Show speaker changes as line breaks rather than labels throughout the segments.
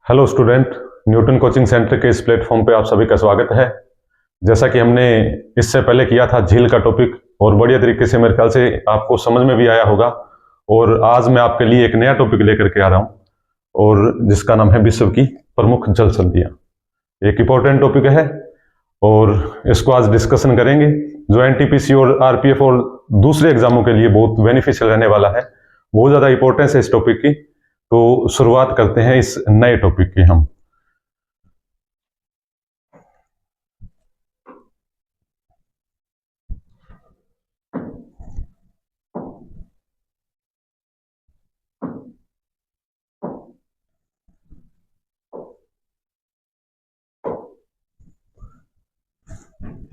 Hello student, Newton coaching centre के इस platform पे आप सभी का स्वागत है। जैसा कि हमने इससे पहले किया था झील का टॉपिक, और बढ़िया तरीके से मेरे ख्याल से आपको समझ में भी आया होगा। और आज मैं आपके लिए एक नया टॉपिक लेकर के आ रहा हूँ, और जिसका नाम है विश्व की प्रमुख जल संधियाँ। एक इम्पोर्टेंट टॉपिक है और इसको आज डिस्कशन करेंगे, जो एनटीपीसी और आरपीएफ और दूसरे एग्जामों के लिए बहुत बेनिफिशियल रहने वाला है। बहुत ज़्यादा इंपॉर्टेंस है इस टॉपिक की। तो शुरुआत करते हैं इस नए टॉपिक की हम।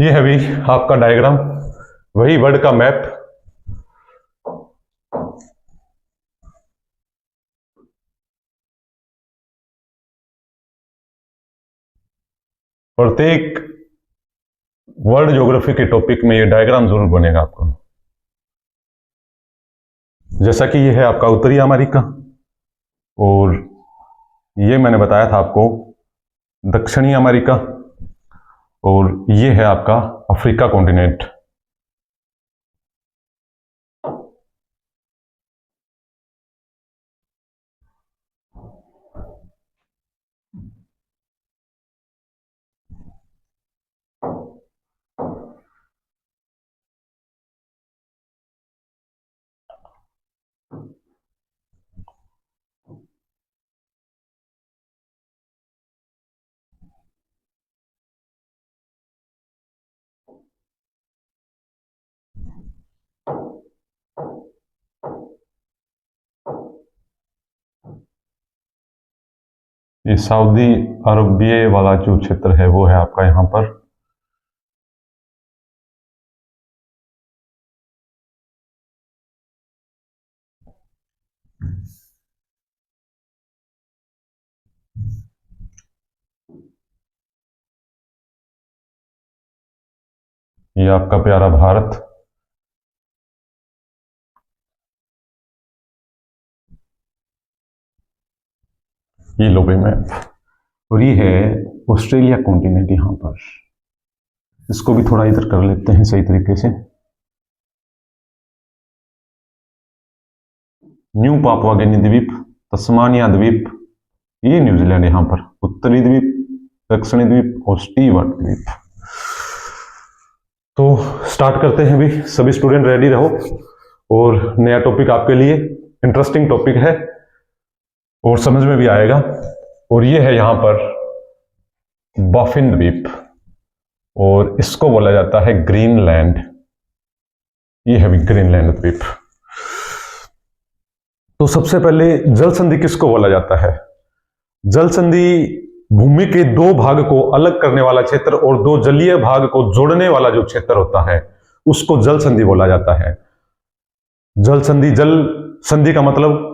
ये है भी आपका डायग्राम, वही वर्ल्ड का मैप। प्रत्येक वर्ल्ड ज्योग्राफी के टॉपिक में ये डायग्राम जरूर बनेगा आपको। जैसा कि ये है आपका उत्तरी अमेरिका, और ये मैंने बताया था आपको दक्षिणी अमेरिका, और ये है आपका अफ्रीका कॉन्टिनेंट। ये सऊदी अरबिया वाला जो क्षेत्र है वो है आपका यहाँ पर। ये आपका प्यारा भारत। ये लो भाई मैप, और ये है ऑस्ट्रेलिया कॉन्टिनेंट यहाँ पर। इसको भी थोड़ा इधर कर लेते हैं सही तरीके से। न्यू पापुआ गिनी द्वीप, तस्मानिया द्वीप, ये न्यूजीलैंड यहाँ पर, उत्तरी द्वीप, दक्षिणी द्वीप और स्टीवर्ट द्वीप। तो स्टार्ट करते हैं भी। सभी स्टूडेंट रेडी रहो, और नया टॉपिक आपके लिए इंटरेस्टिंग टॉपिक है और समझ में भी आएगा। और ये है यहाँ पर बाफिन द्वीप, और इसको बोला जाता है ग्रीनलैंड। ये है भी ग्रीनलैंड द्वीप। तो सबसे पहले जल संधि किसको बोला जाता है? जल संधि भूमि के दो भाग को अलग करने वाला क्षेत्र और दो जलीय भाग को जोड़ने वाला जो क्षेत्र होता है उसको जल संधि बोला जाता है। जल संधि, जल संधि का मतलब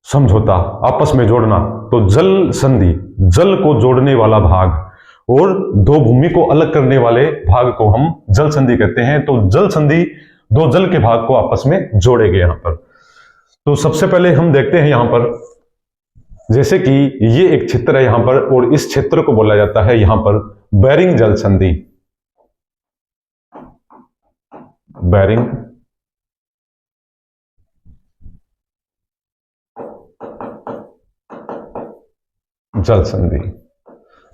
समझौता, आपस में जोड़ना। तो जल संधि जल को जोड़ने वाला भाग, और दो भूमि को अलग करने वाले भाग को हम जल संधि कहते हैं। तो जल संधि दो जल के भाग को आपस में जोड़ेंगे यहां पर। तो सबसे पहले हम देखते हैं यहां पर, जैसे कि ये एक क्षेत्र है यहां पर, और इस क्षेत्र को बोला जाता है यहां पर बेरिंग जल संधि। बेरिंग जल संधि,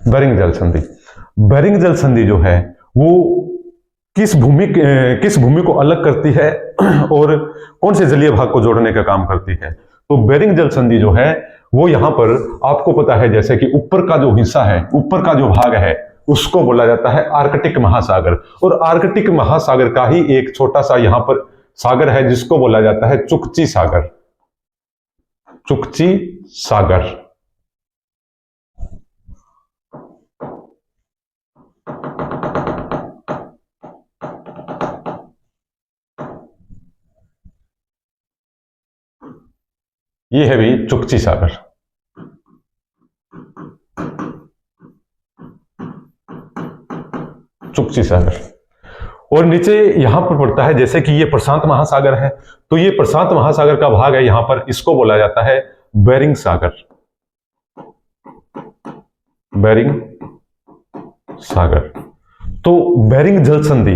बेरिंग जल संधि। बेरिंग जल संधि जो है वो किस भूमि को अलग करती है और कौन से जलीय भाग को जोड़ने का काम करती है? तो बेरिंग जल संधि जो है वो यहां पर आपको पता है, जैसे कि ऊपर का जो हिस्सा है, ऊपर का जो भाग है, उसको बोला जाता है आर्कटिक महासागर। और आर्कटिक महासागर का ही एक छोटा सा यहां पर सागर है जिसको बोला जाता है चुकची सागर। चुकची सागर। ये है भी चुकची सागर। चुकची सागर। और नीचे यहां पर पड़ता है, जैसे कि ये प्रशांत महासागर है, तो ये प्रशांत महासागर का भाग है यहां पर, इसको बोला जाता है बेरिंग सागर। बेरिंग सागर। तो बेरिंग जल संधि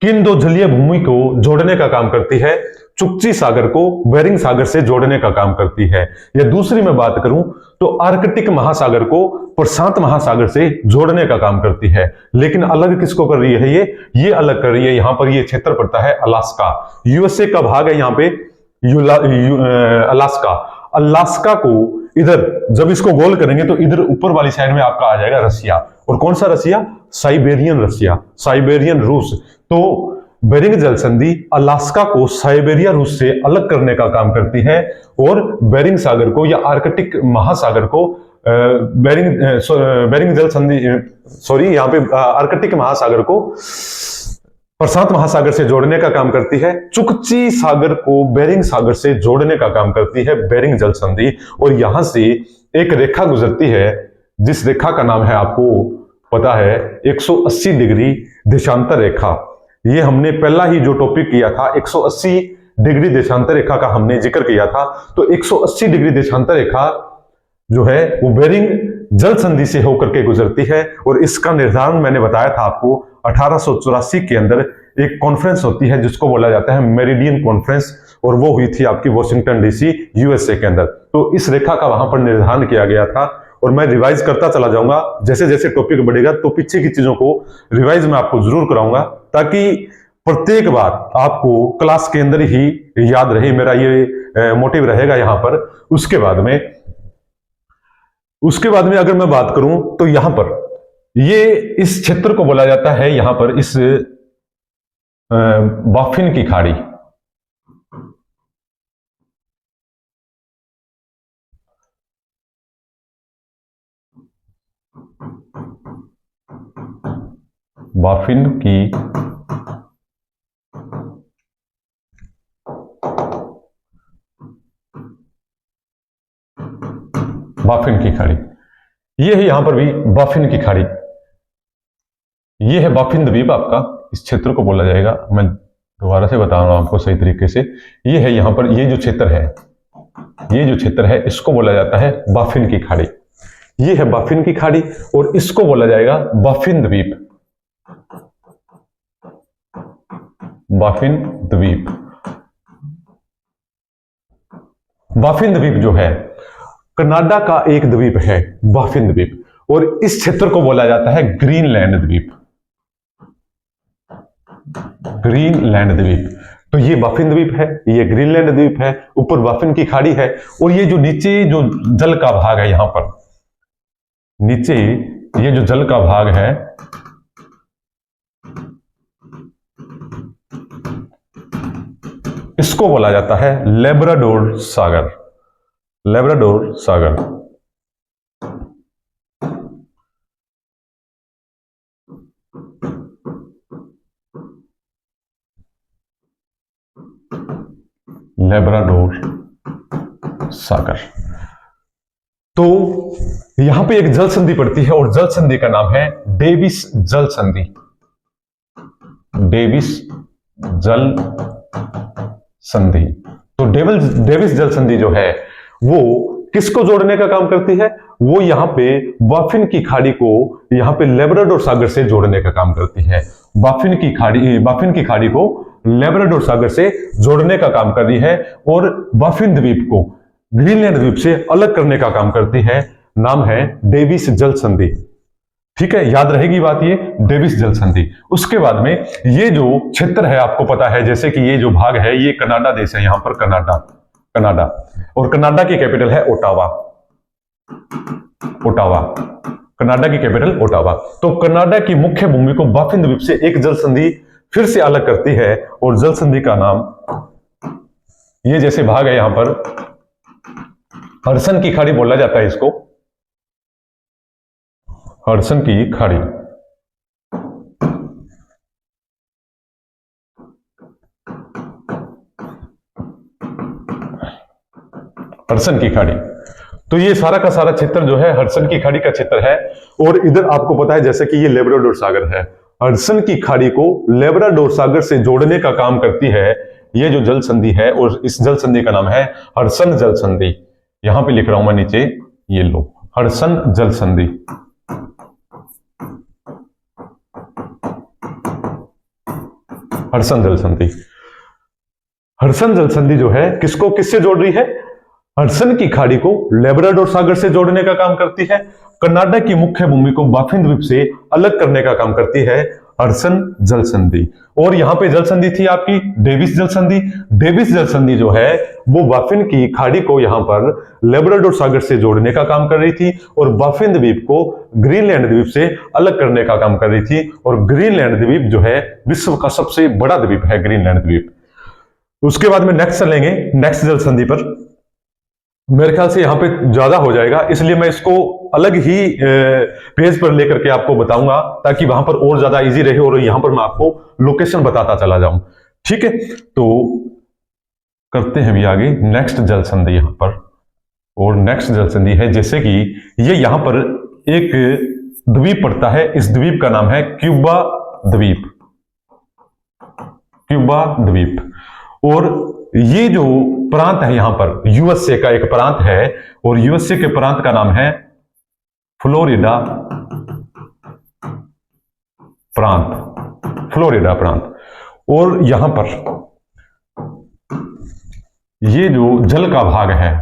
किन दो जलीय भूमि को जोड़ने का काम करती है? चुकची सागर को बेरिंग सागर से जोड़ने का काम करती है। या दूसरी मैं बात करूं तो आर्कटिक महासागर को प्रशांत महासागर से जोड़ने का काम करती है। लेकिन अलग किसको कर रही है? ये अलग कर रही है। यहां पर ये क्षेत्र पड़ता है अलास्का, यूएसए का भाग है यहां पे अलास्का। अलास्का को इधर जब इसको गोल करेंगे तो इधर ऊपर वाली साइड में आपका आ जाएगा रसिया। और कौन सा रसिया? साइबेरियन रसिया, साइबेरियन रूस। तो बेरिंग जल संधि अलास्का को साइबेरिया रूस से अलग करने का काम करती है और बेरिंग सागर को या आर्कटिक महासागर को बेरिंग जल संधि यहां पे आर्कटिक महासागर को प्रशांत महासागर से जोड़ने का काम करती है। चुकची सागर को बेरिंग सागर से जोड़ने का काम करती है बेरिंग जल संधि। और यहां से एक रेखा गुजरती है जिस रेखा का नाम है, आपको पता है, 180 डिग्री देशांतर रेखा। ये हमने पहला ही जो टॉपिक किया था 180 डिग्री देशांतर रेखा का हमने जिक्र किया था। तो 180 डिग्री देशांतर रेखा जो है वो बेरिंग जल संधि से होकर के गुजरती है। और इसका निर्धारण मैंने बताया था आपको 1884 के अंदर एक कॉन्फ्रेंस होती है जिसको बोला जाता है मेरिडियन कॉन्फ्रेंस, और वो हुई थी आपकी वॉशिंगटन डीसी यूएसए के अंदर। तो इस रेखा का वहां पर निर्धारण किया गया था। और मैं रिवाइज करता चला जाऊंगा जैसे जैसे टॉपिक बढ़ेगा, तो पीछे की चीजों को रिवाइज मैं आपको जरूर कराऊंगा ताकि प्रत्येक बार आपको क्लास के अंदर ही याद रहे। मेरा ये मोटिव रहेगा यहां पर। उसके बाद में अगर मैं बात करूं तो यहां पर ये इस क्षेत्र को बोला जाता है यहां पर इस बाफिन की खाड़ी। बाफिन की खाड़ी, ये है यहां पर भी बाफिन की खाड़ी। ये है बाफिन द्वीप आपका, इस क्षेत्र को बोला जाएगा। मैं दोबारा से बता रहा हूं आपको सही तरीके से। ये है यहां पर, ये जो क्षेत्र है इसको बोला जाता है बाफिन की खाड़ी। ये है बाफिन की खाड़ी और इसको बोला जाएगा बाफिन द्वीप। बाफिन द्वीप जो है कनाडा का एक द्वीप है बाफिन द्वीप, और इस क्षेत्र को बोला जाता है ग्रीनलैंड द्वीप। तो ये बाफिन द्वीप है, ये ग्रीनलैंड द्वीप है, ऊपर बाफिन की खाड़ी है। और ये जो नीचे जो जल का भाग है, यहां पर नीचे ये जो जल का भाग है, इसको बोला जाता है लेब्राडोर सागर। लेब्राडोर सागर। लेब्राडोर सागर। तो यहां पे एक जल संधि पड़ती है और जल संधि का नाम है डेविस जल संधि। डेविस जल संधि। तो डेविस जल संधि जो है वो किसको जोड़ने का काम करती है? वो यहां पे बाफिन की खाड़ी को यहां पे लेब्राडोर सागर से जोड़ने का काम करती है। बाफिन की खाड़ी को लेब्राडोर सागर से जोड़ने का काम कर रही है और बाफिन द्वीप को ग्रीनलैंड द्वीप से अलग करने का काम करती है। नाम है डेविस जल संधि। ठीक है, याद रहेगी बात ये, डेविस जल संधि। उसके बाद में ये जो क्षेत्र है आपको पता है, जैसे कि ये जो भाग है ये कनाडा देश है, यहां पर कनाडा, और कनाडा की कैपिटल है ओटावा। कनाडा की कैपिटल ओटावा। तो कनाडा की मुख्य भूमि को बाफिन द्वीप से एक जल संधि फिर से अलग करती है और जल संधि का नाम, ये जैसे भाग है यहां पर हडसन की खाड़ी बोला जाता है इसको, हडसन की खाड़ी। हडसन की खाड़ी। तो ये सारा का सारा क्षेत्र जो है हडसन की खाड़ी का क्षेत्र है। और इधर आपको पता है जैसे कि ये लेब्राडोर सागर है, हडसन की खाड़ी को लेब्राडोर सागर से जोड़ने का काम करती है ये जो जल संधि है, और इस जल संधि का नाम है हडसन जल संधि। यहां पे लिख रहा हूं मैं नीचे, ये लो हडसन जल संधि। हडसन जल संधि, हडसन जल संधि जो है किसको किससे जोड़ रही है? हडसन की खाड़ी को लेब्राडोर सागर से जोड़ने का काम करती है। कनाडा की मुख्य भूमि को बाफिन द्वीप से अलग करने का काम करती है हडसन जल संधि। और यहां पे जल संधि थी आपकी डेविस जल संधि। डेविस जल संधि जो है वो बाफिन की खाड़ी को यहां पर लेब्राडोर सागर से जोड़ने का काम कर रही थी और बाफिन द्वीप को ग्रीनलैंड द्वीप से अलग करने का काम कर रही थी। और ग्रीनलैंड द्वीप जो है विश्व का सबसे बड़ा द्वीप है ग्रीनलैंड द्वीप। उसके बाद में नेक्स्ट चलेंगे नेक्स्ट जल संधि पर। मेरे ख्याल से यहां पे ज्यादा हो जाएगा, इसलिए मैं इसको अलग ही पेज पर लेकर के आपको बताऊंगा ताकि वहां पर और ज्यादा इजी रहे और यहां पर मैं आपको लोकेशन बताता चला जाऊं। ठीक है, तो करते हैं भी आगे नेक्स्ट जल संधि यहां पर। और नेक्स्ट जल संधि है जैसे कि ये यहां पर एक द्वीप पड़ता है, इस द्वीप का नाम है क्यूबा द्वीप। क्यूबा द्वीप। और ये जो प्रांत है यहां पर यूएसए का एक प्रांत है और यूएसए के प्रांत का नाम है फ्लोरिडा प्रांत। फ्लोरिडा प्रांत। और यहां पर ये जो जल का भाग है,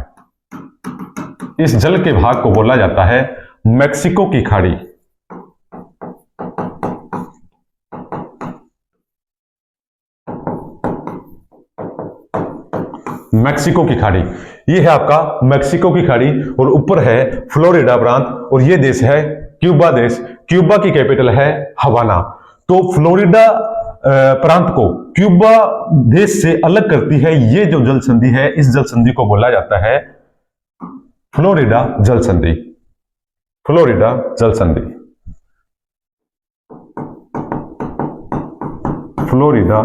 इस जल के भाग को बोला जाता है मैक्सिको की खाड़ी। मैक्सिको की खाड़ी, ये है आपका मैक्सिको की खाड़ी और ऊपर है फ्लोरिडा प्रांत और ये देश है क्यूबा देश। क्यूबा की कैपिटल है हवाना। तो फ्लोरिडा प्रांत को क्यूबा देश से अलग करती है ये जो जल संधि है, इस जल संधि को बोला जाता है फ्लोरिडा जल संधि। फ्लोरिडा जल संधि। फ्लोरिडा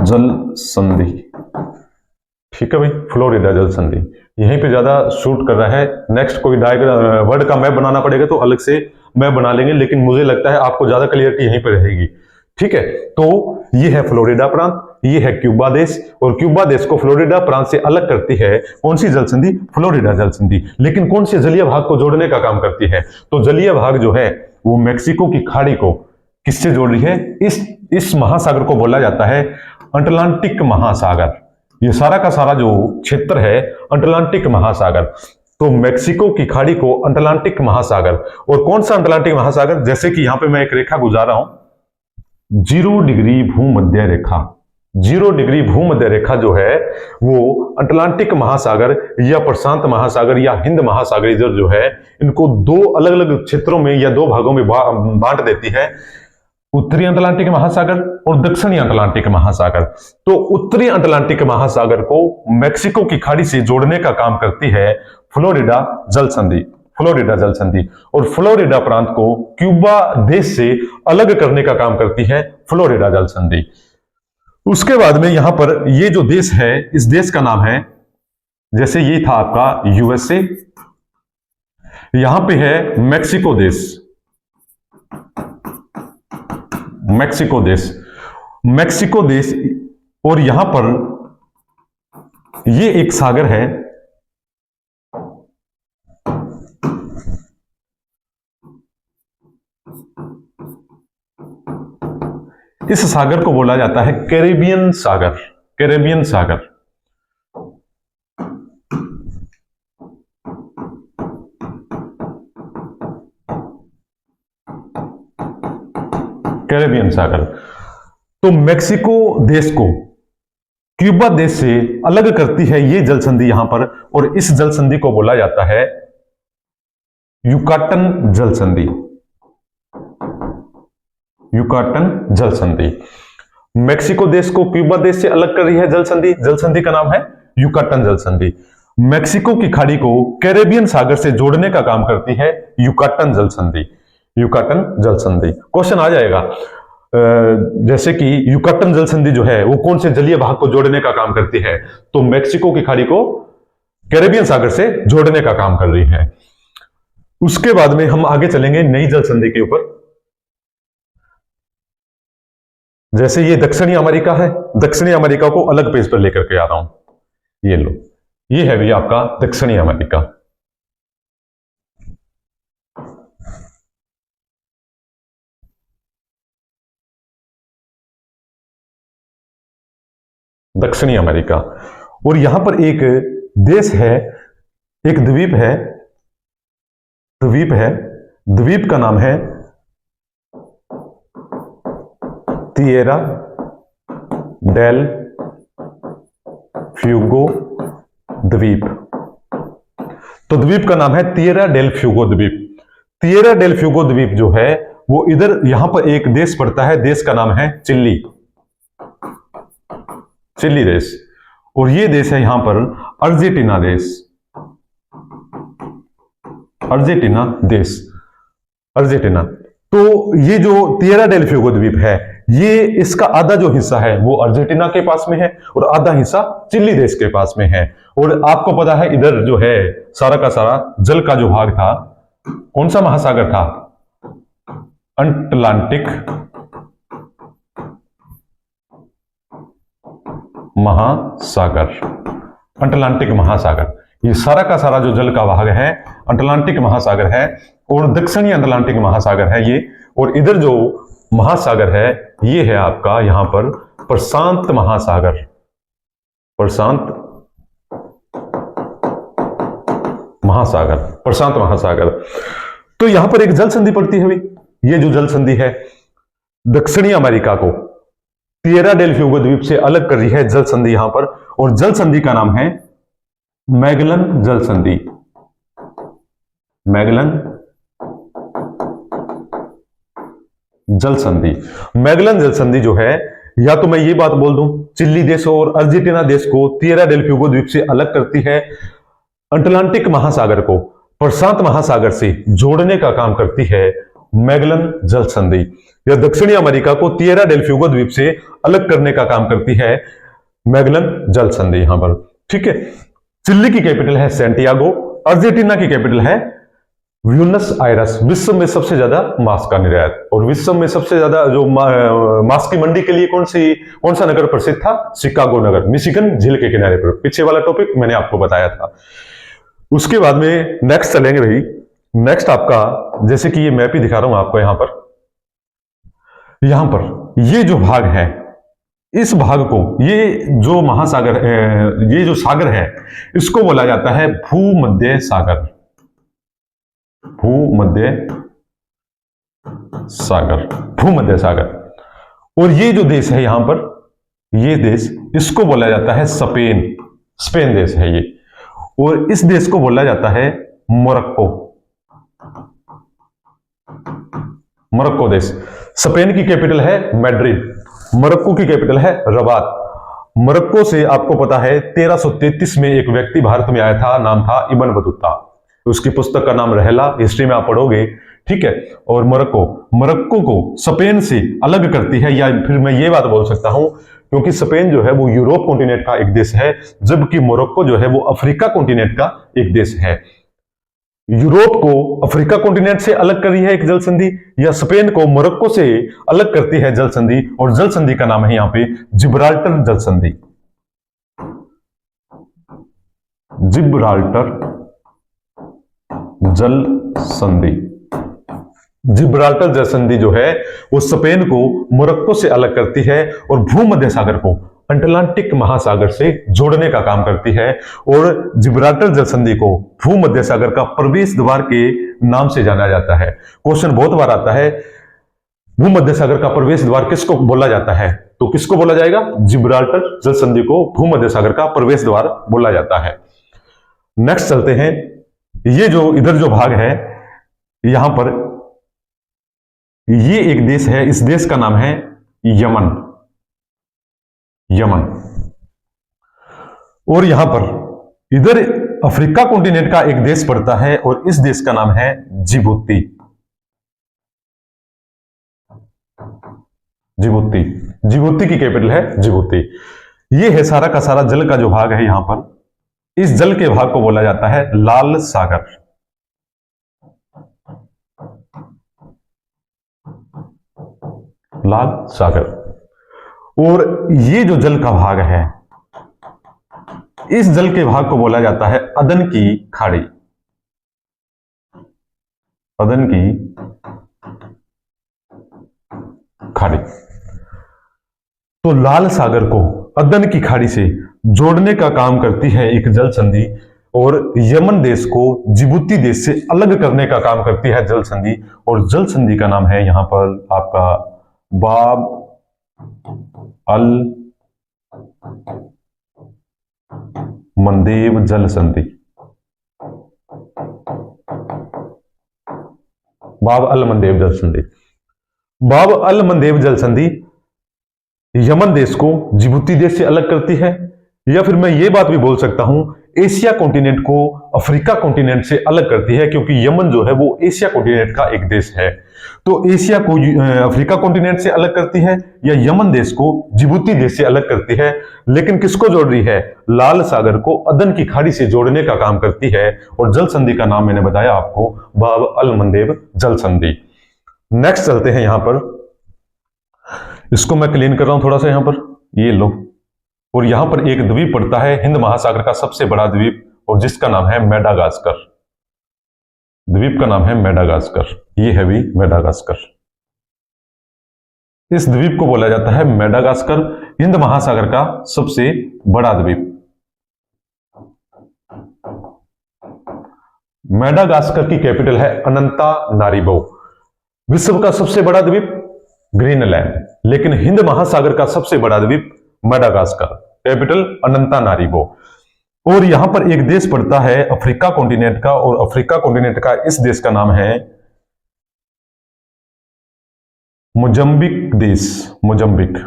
जल संधि। ठीक है भाई, फ्लोरिडा जल संधि यहीं पे ज्यादा शूट कर रहा है। नेक्स्ट कोई डायग्राम वर्ड का मैप बनाना पड़ेगा तो अलग से मैप बना लेंगे, लेकिन मुझे लगता है आपको ज्यादा क्लियरिटी यहीं पे रहेगी। ठीक है, तो ये है फ्लोरिडा प्रांत, ये है क्यूबा देश और क्यूबा देश को फ्लोरिडा प्रांत से अलग करती है कौन सी जल संधि? फ्लोरिडा जल संधि। लेकिन कौन से जलीय भाग को जोड़ने का काम करती है? तो जलीय भाग जो है वो मैक्सिको की खाड़ी को किससे जोड़ रही है? इस महासागर को बोला जाता है अटलांटिक महासागर। ये सारा का सारा जो क्षेत्र है अटलांटिक महासागर। तो मैक्सिको की खाड़ी को अटलांटिक महासागर। और कौन सा अटलांटिक महासागर? जैसे कि यहां पे मैं एक रेखा गुजारा हूं, 0 डिग्री भूमध्य रेखा। 0 डिग्री भूमध्य रेखा जो है वो अटलांटिक महासागर या प्रशांत महासागर या हिंद महासागरीय जल जो है इनको दो अलग अलग क्षेत्रों में या दो भागों में बांट देती है, उत्तरी अटलांटिक महासागर और दक्षिणी अटलांटिक महासागर। तो उत्तरी अटलांटिक महासागर को मैक्सिको की खाड़ी से जोड़ने का काम करती है फ्लोरिडा जल संधि। फ्लोरिडा जल संधि। और फ्लोरिडा प्रांत को क्यूबा देश से अलग करने का काम करती है फ्लोरिडा जल संधि। उसके बाद में यहां पर ये जो देश है, इस देश का नाम है, जैसे ये था आपका यूएसए, यहां पे है मैक्सिको देश। मैक्सिको देश। मैक्सिको देश। और यहां पर ये एक सागर है, इस सागर को बोला जाता है कैरेबियन सागर। कैरेबियन सागर। कैरेबियन सागर। तो मैक्सिको देश को क्यूबा देश से अलग करती है ये जल संधि यहां पर, और इस जल संधि को बोला जाता है युकाटन जल संधि। युकाटन जल संधि। मैक्सिको देश को क्यूबा देश से अलग कर रही है जल संधि। जल संधि का नाम है युकाटन जल संधि। मैक्सिको की खाड़ी को कैरेबियन सागर से जोड़ने का काम करती है युकाटन जल संधि। युकाटन जल संधि। क्वेश्चन आ जाएगा जैसे कि युकाटन जल संधि जो है वो कौन से जलीय भाग को जोड़ने का काम करती है? तो मैक्सिको की खाड़ी को कैरेबियन सागर से जोड़ने का काम कर रही है। उसके बाद में हम आगे चलेंगे नई जल संधि के ऊपर। जैसे ये दक्षिणी अमेरिका है, दक्षिणी अमेरिका को अलग पेज पर लेकर के आ रहा हूं। ये लो, ये है भी आपका दक्षिणी अमेरिका। दक्षिणी अमेरिका। और यहां पर एक देश है, एक द्वीप है, द्वीप का नाम है तिएरा डेल फ्यूगो द्वीप। तो द्वीप का नाम है तिएरा डेल फ्यूगो द्वीप। तिएरा डेल फ्यूगो द्वीप जो है वो इधर, यहां पर एक देश पड़ता है, देश का नाम है चिली, चिली देश। और ये देश है यहां पर अर्जेंटीना देश, अर्जेंटीना देश, अर्जेंटीना। तो ये जो तिएरा डेल फ्यूगो द्वीप है, ये इसका आधा जो हिस्सा है वो अर्जेंटीना के पास में है और आधा हिस्सा चिली देश के पास में है। और आपको पता है इधर जो है सारा का सारा जल का जो भाग था, कौन सा महासागर था? अटलांटिक महासागर, अटलांटिक महासागर। ये सारा का सारा जो जल का भाग है अटलांटिक महासागर है और दक्षिणी अटलांटिक महासागर है ये। और इधर जो महासागर है ये है आपका यहां पर प्रशांत महासागर, प्रशांत महासागर, प्रशांत महासागर। तो यहां पर एक जल संधि पड़ती है। ये जो जल संधि है दक्षिणी अमेरिका को तिएरा डेल फ्यूगो द्वीप से अलग कर रही है जल संधि यहां पर, और जल संधि का नाम है मैगलन जल संधि, मैगलन जल संधि। मैगलन जल संधि जो है, या तो मैं ये बात बोल दूं चिली देश और अर्जेंटीना देश को तिएरा डेल फ्यूगो द्वीप से अलग करती है, अटलांटिक महासागर को प्रशांत महासागर से जोड़ने का काम करती है मैगलन जल संधि। या दक्षिणी अमेरिका को तिएरा डेल फ्यूगो द्वीप से अलग करने का काम करती है मैगलन जल संधि यहां पर। ठीक है। चिली की कैपिटल है सैंटियागो, अर्जेंटीना की कैपिटल है ब्यूनस आयरस। विश्व में सबसे ज्यादा मांस का निर्यात और विश्व में सबसे ज्यादा जो मांस की मंडी के लिए कौन सा नगर प्रसिद्ध था? शिकागो नगर, मिशिगन झील के किनारे पर। पीछे वाला टॉपिक मैंने आपको बताया था। उसके बाद में नेक्स्ट चलेंगे भाई। नेक्स्ट आपका, जैसे कि ये मैप ही दिखा रहा हूं आपको, यहां पर ये जो भाग है, इस भाग को, ये जो महासागर, ये जो सागर है, इसको बोला जाता है भूमध्य सागर, भूमध्य सागर, भूमध्य सागर। और ये जो देश है यहां पर, ये देश, इसको बोला जाता है स्पेन, स्पेन देश है ये। और इस देश को बोला जाता है मोरक्को, मोरक्को देश। स्पेन की कैपिटल है मैड्रिड, मोरक्को की कैपिटल है रबात। मोरक्को से आपको पता है 1333 में एक व्यक्ति भारत में आया था, नाम था इब्न बतूता। उसकी पुस्तक का नाम रहला, हिस्ट्री में आप पढ़ोगे। ठीक है। और मोरक्को को स्पेन से अलग करती है, या फिर मैं ये बात बोल सकता हूं क्योंकि स्पेन जो है वो यूरोप कॉन्टिनेंट का एक देश है, जबकि मोरक्को जो है वो अफ्रीका कॉन्टिनेंट का एक देश है। यूरोप को अफ्रीका कॉन्टिनेंट से अलग कर रही है एक जल संधि, या स्पेन को मोरक्को से अलग करती है जल संधि, और जल संधि का नाम है यहां पे जिब्राल्टर जल संधि, जिब्राल्टर जल संधि। जिब्राल्टर जल संधि जो है वो स्पेन को मोरक्को से अलग करती है और भूमध्य सागर को अटलांटिक महासागर से जोड़ने का काम करती है। और जिब्राल्टर जल संधि को भूमध्य सागर का प्रवेश द्वार के नाम से जाना जाता है। क्वेश्चन बहुत बार आता है, भूमध्य सागर का प्रवेश द्वार किसको बोला जाता है? तो किसको बोला जाएगा? जिब्राल्टर जल संधि को भूमध्य सागर का प्रवेश द्वार बोला जाता है। नेक्स्ट चलते हैं। ये जो इधर जो भाग है, यहां पर ये एक देश है, इस देश का नाम है यमन, यमन। और यहां पर इधर अफ्रीका कॉन्टिनेंट का एक देश पड़ता है और इस देश का नाम है जिबूती, जिबूती। जिबूती की कैपिटल है जिबूती। ये है सारा का सारा जल का जो भाग है यहां पर। इस जल के भाग को बोला जाता है लाल सागर, लाल सागर। और ये जो जल का भाग है, इस जल के भाग को बोला जाता है अदन की खाड़ी, अदन की खाड़ी। तो लाल सागर को अदन की खाड़ी से जोड़ने का काम करती है एक जल संधि, और यमन देश को जिबूती देश से अलग करने का काम करती है जल संधि। और जल संधि का नाम है यहां पर आपका बाब अल मंदेब जल संधि। बाब अल मंदेब जल संधि। बाब अल मंदेब जल संधि यमन देश को जिबूती देश से अलग करती है, या फिर मैं ये बात भी बोल सकता हूं एशिया कॉन्टिनेंट को अफ्रीका कॉन्टिनेंट से अलग करती है, क्योंकि यमन जो है वो एशिया कॉन्टिनेंट का एक देश है। तो एशिया को अफ्रीका कॉन्टिनेंट से अलग करती है, या यमन देश को जिबूती देश से अलग करती है। लेकिन किसको जोड़ रही है? लाल सागर को अदन की खाड़ी से जोड़ने का काम करती है। और जल संधि का नाम मैंने बताया आपको, बाब अल मंदेब जल संधि। नेक्स्ट चलते हैं यहां पर, इसको मैं क्लीन कर रहा हूं थोड़ा सा यहां पर, ये लो। और यहां पर एक द्वीप पड़ता है हिंद महासागर का सबसे बड़ा द्वीप, और जिसका नाम है मेडागास्कर। द्वीप का नाम है मेडागास्कर, ये है भी मेडागास्कर। इस द्वीप को बोला जाता है मेडागास्कर, हिंद महासागर का सबसे बड़ा द्वीप। मेडागास्कर की कैपिटल है अनंतानारिवो। विश्व का सबसे बड़ा द्वीप ग्रीनलैंड, लेकिन हिंद महासागर का सबसे बड़ा द्वीप मेडागास्कर, कैपिटल अनंतानारिवो। और यहां पर एक देश पड़ता है अफ्रीका कॉन्टिनेंट का, और अफ्रीका कॉन्टिनेंट का इस देश का नाम है मोजम्बिक देश। मोजम्बिक।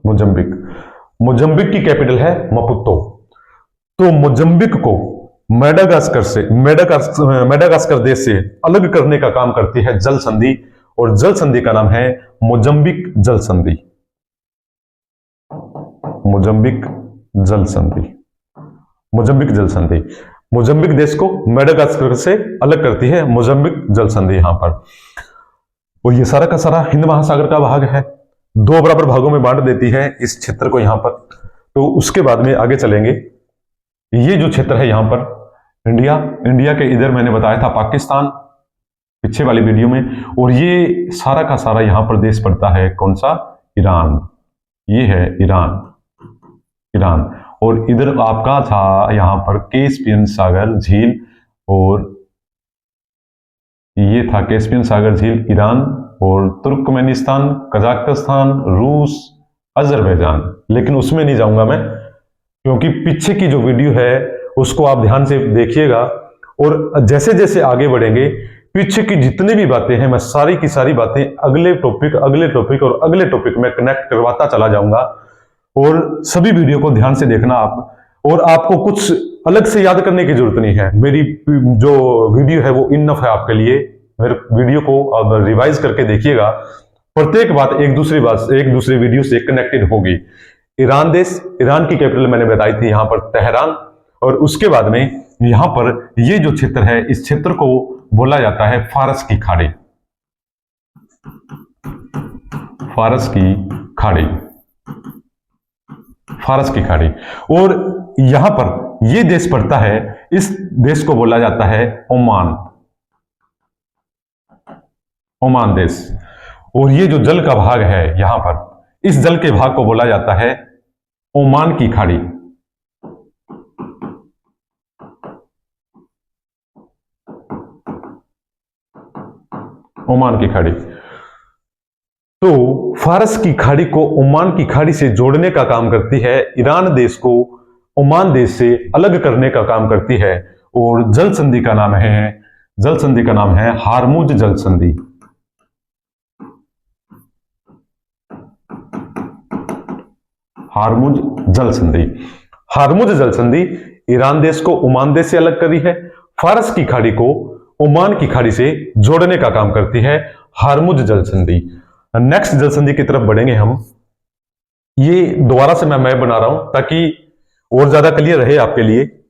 मोजम्बिक। मोजम्बिक की कैपिटल है मपुतो। तो मोजम्बिक को मेडागास्कर देश से अलग करने का काम करती है जल संधि, और जल संधि का नाम है मोजम्बिक जल संधि। मोजम्बिक जल संधि। मोजम्बिक जल संधि मोजम्बिक देश को मेडागास्कर से अलग करती है, मोजम्बिक जल संधि यहां पर। और ये सारा का सारा हिंद महासागर का भाग है, दो बराबर भागों में बांट देती है इस क्षेत्र को यहां पर। तो उसके बाद में आगे चलेंगे। ये जो क्षेत्र है यहां पर इंडिया के इधर मैंने बताया था पाकिस्तान पिछले वाली वीडियो में, और ये सारा का सारा यहां पर देश पड़ता है कौन सा? ईरान। ये है ईरान। ईरान। और इधर आपका था यहां पर कैस्पियन सागर झील, और ये था कैस्पियन सागर झील ईरान, और तुर्कमेनिस्तान, कजाकिस्तान, रूस, अजरबैजान। लेकिन उसमें नहीं जाऊंगा मैं, क्योंकि पीछे की जो वीडियो है उसको आप ध्यान से देखिएगा। और जैसे जैसे आगे बढ़ेंगे पीछे की जितनी भी बातें हैं मैं सारी की सारी बातें अगले टॉपिक और अगले टॉपिक में कनेक्ट करवाता चला जाऊंगा। और सभी वीडियो को ध्यान से देखना आप, और आपको कुछ अलग से याद करने की जरूरत नहीं है। मेरी जो वीडियो है वो इनफ है आपके लिए। मेरे वीडियो को अब रिवाइज करके देखिएगा, प्रत्येक बात एक दूसरे वीडियो से कनेक्टेड होगी। ईरान देश, ईरान की कैपिटल मैंने बताई थी यहां पर तेहरान, और उसके बाद में यहां पर ये जो क्षेत्र है इस क्षेत्र को बोला जाता है फारस की खाड़ी। फारस की खाड़ी। फारस की खाड़ी। और यहां पर ये देश पड़ता है, इस देश को बोला जाता है ओमान। ओमान देश। और ये जो जल का भाग है यहां पर, इस जल के भाग को बोला जाता है ओमान की खाड़ी। ओमान की खाड़ी। तो फारस की खाड़ी को ओमान की खाड़ी से जोड़ने का काम करती है, ईरान देश को ओमान देश से अलग करने का काम करती है। और जल संधि का नाम है हारमुज जल संधि। हारमुज जल संधि। हारमुज जल संधि ईरान देश को ओमान देश से अलग करी है, फारस की खाड़ी को ओमान की खाड़ी से जोड़ने का काम करती है हारमुज जल संधि। नेक्स्ट जल संधि की तरफ बढ़ेंगे हम। ये दोबारा से मैं मैप बना रहा हूं ताकि और ज्यादा क्लियर रहे आपके लिए।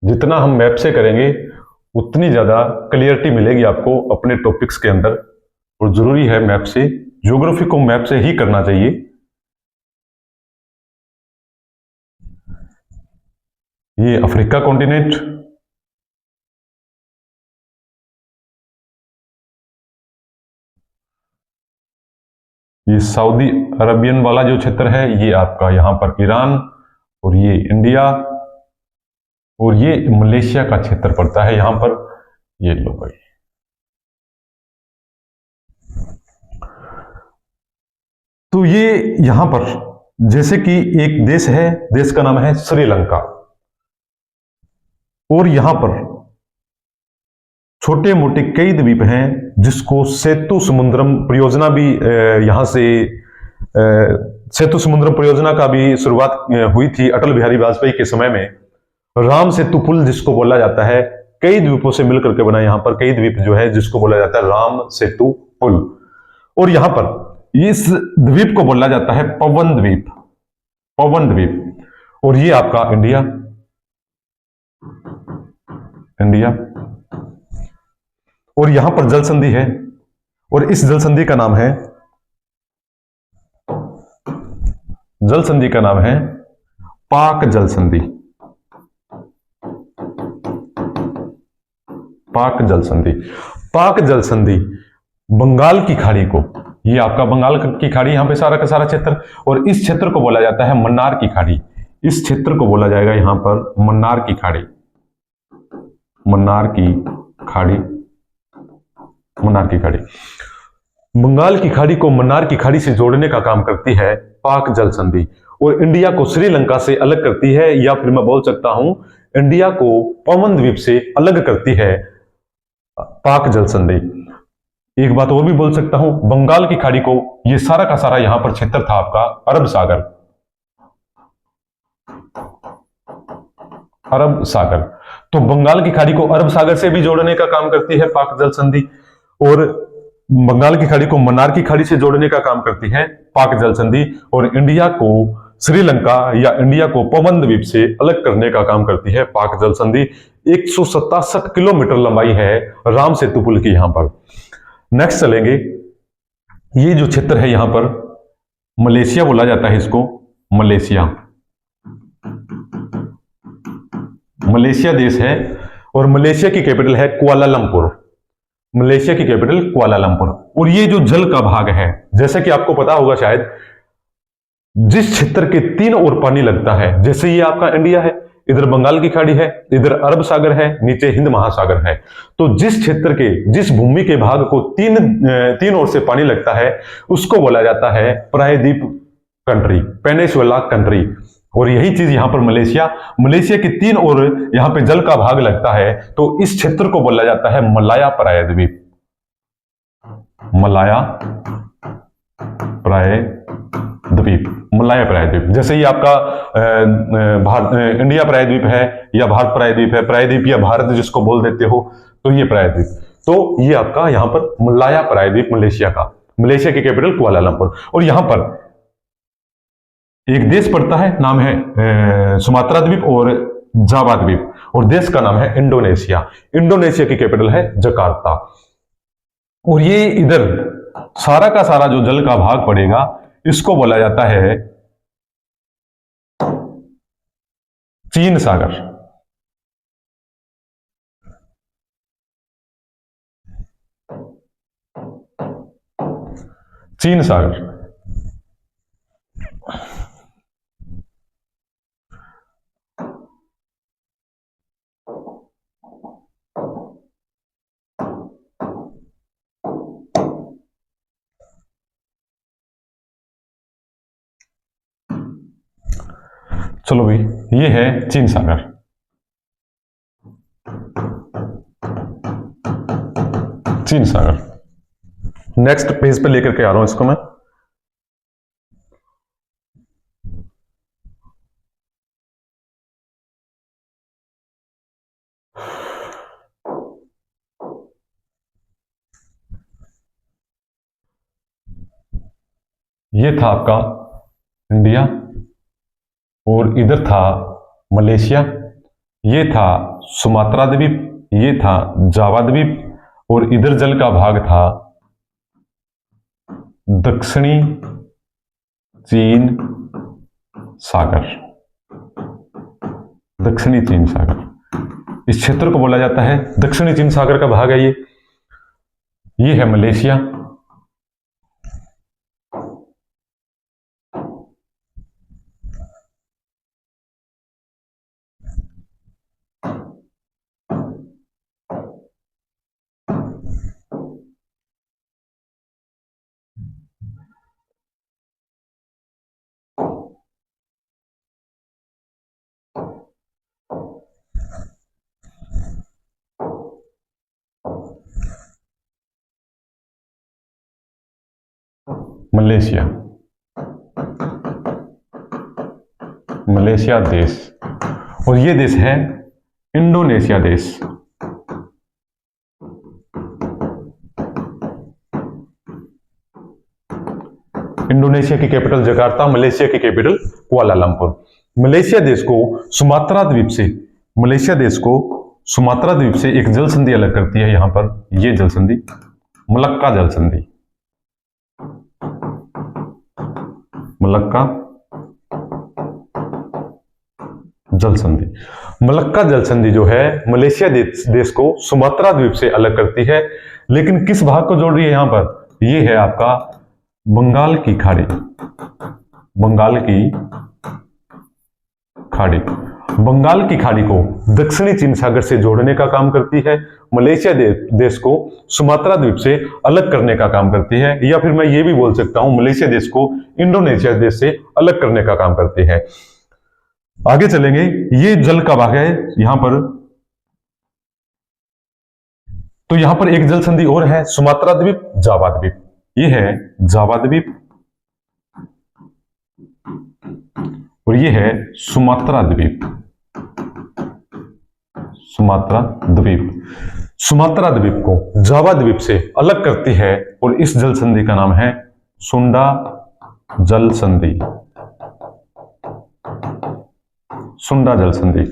जितना हम मैप से करेंगे उतनी ज्यादा क्लियरिटी मिलेगी आपको अपने टॉपिक्स के अंदर। और जरूरी है मैप से, ज्योग्राफी को मैप से ही करना चाहिए। ये अफ्रीका कॉन्टिनेंट, ये सऊदी अरबियन वाला जो क्षेत्र है ये आपका यहां पर ईरान, और ये इंडिया, और ये मलेशिया का क्षेत्र पड़ता है यहां पर। ये लो भाई, तो ये यहां पर जैसे कि एक देश है, देश का नाम है श्रीलंका, और यहां पर छोटे मोटे कई द्वीप हैं जिसको सेतु समुद्रम परियोजना भी यहां से सेतु समुद्रम परियोजना का भी शुरुआत हुई थी अटल बिहारी वाजपेयी के समय में। राम सेतु पुल जिसको बोला जाता है, कई द्वीपों से मिलकर के बना यहां पर कई द्वीप जो है जिसको बोला जाता है राम सेतु पुल। और यहां पर इस द्वीप को बोला जाता है पवन द्वीप, पवन द्वीप। और ये आपका इंडिया, इंडिया, और यहां पर जल संधि है, और इस जल संधि का नाम है, जल संधि का नाम है पाक जल संधि, पाक जल संधि। पाक जल संधि बंगाल की खाड़ी को, ये आपका बंगाल की खाड़ी यहां पे सारा का सारा क्षेत्र, और इस क्षेत्र को बोला जाता है मन्नार की खाड़ी। इस क्षेत्र को बोला जाएगा यहां पर मन्नार की खाड़ी, मन्नार की खाड़ी, मन्नार की खाड़ी। बंगाल की खाड़ी को मन्नार की खाड़ी से जोड़ने का काम करती है पाक जल संधि, और इंडिया को श्रीलंका से अलग करती है, या फिर मैं बोल सकता हूं इंडिया को पवन द्वीप से अलग करती है पाक जल संधि। एक बात और भी बोल सकता हूं, बंगाल की खाड़ी को, ये सारा का सारा यहां पर क्षेत्र था आपका अरब सागर, अरब सागर। तो बंगाल की खाड़ी को अरब सागर से भी जोड़ने का काम करती है पाक जल संधि, और बंगाल की खाड़ी को मन्नार की खाड़ी से जोड़ने का काम करती है पाक जल संधि, और इंडिया को श्रीलंका या इंडिया को पवन द्वीप से अलग करने का काम करती है पाक जल संधि। 167 किलोमीटर लंबाई है राम सेतु पुल की यहां पर। नेक्स्ट चलेंगे, ये जो क्षेत्र है यहां पर मलेशिया बोला जाता है इसको, मलेशिया, मलेशिया देश है, और मलेशिया की कैपिटल है कुआलालंपुर, मलेशिया की कैपिटल कुआलालंपुर। और ये जो जल का भाग है, जैसे कि आपको पता होगा शायद, जिस क्षेत्र के तीन ओर पानी लगता है, जैसे ये आपका इंडिया है, इधर बंगाल की खाड़ी है, इधर अरब सागर है, नीचे हिंद महासागर है, तो जिस क्षेत्र के, जिस भूमि के भाग को तीन ओर से पानी लगता है उसको बोला जाता है प्रायद्वीप कंट्री, पेनिनसुला कंट्री। और यही चीज यहां पर मलेशिया, मलेशिया के तीन ओर यहां पे जल का भाग लगता है, तो इस क्षेत्र को बोला जाता है मलाया प्रायद्वीप, मलाया प्रायद्वीप, मलाया प्रायद्वीप। जैसे ही आपका इंडिया प्रायद्वीप है या भारत प्रायद्वीप है, प्रायद्वीप या भारत जिसको बोल देते हो, तो ये प्रायद्वीप, तो ये आपका यहां पर मलाया प्रायद्वीप मलेशिया का, मलेशिया की कैपिटल कुआलालंपुर। और यहां पर एक देश पड़ता है, नाम है सुमात्रा द्वीप और जावा द्वीप, और देश का नाम है इंडोनेशिया, इंडोनेशिया की कैपिटल है जकार्ता। और ये इधर सारा का सारा जो जल का भाग पड़ेगा इसको बोला जाता है चीन सागर, चीन सागर। चलो भाई, ये है चीन सागर। चीन सागर नेक्स्ट पेज पे लेकर के आ रहा हूं इसको मैं। ये था आपका इंडिया, और इधर था मलेशिया, ये था सुमात्रा द्वीप, ये था जावा द्वीप, और इधर जल का भाग था दक्षिणी चीन सागर। दक्षिणी चीन सागर, इस क्षेत्र को बोला जाता है, दक्षिणी चीन सागर का भाग है ये है मलेशिया। मलेशिया, मलेशिया देश, और ये देश है इंडोनेशिया देश। इंडोनेशिया की कैपिटल जकार्ता, मलेशिया की कैपिटल कुआलालंपुर। मलेशिया देश को सुमात्रा द्वीप से, मलेशिया देश को सुमात्रा द्वीप से एक जल संधि अलग करती है। यहां पर ये जल संधि मलक्का जल संधि, मलक्का जल संधि। मलक्का जल संधि जो है मलेशिया देश को सुमात्रा द्वीप से अलग करती है, लेकिन किस भाग को जोड़ रही है यहां पर? ये है आपका बंगाल की खाड़ी, बंगाल की खाड़ी। बंगाल की खाड़ी को दक्षिणी चीन सागर से जोड़ने का काम करती है, मलेशिया देश को सुमात्रा द्वीप से अलग करने का काम करती है, या फिर मैं ये भी बोल सकता हूं मलेशिया देश को इंडोनेशिया देश से अलग करने का काम करती है। आगे चलेंगे, ये जल का भाग है यहां पर, तो यहां पर एक जल संधि और है, सुमात्रा द्वीप, जावा द्वीप। ये है जावा द्वीप और ये है सुमात्रा द्वीप, सुमात्रा द्वीप। सुमात्रा द्वीप को जावा द्वीप से अलग करती है और इस जल संधि का नाम है सुंडा जल संधि, सुंडा जल संधि।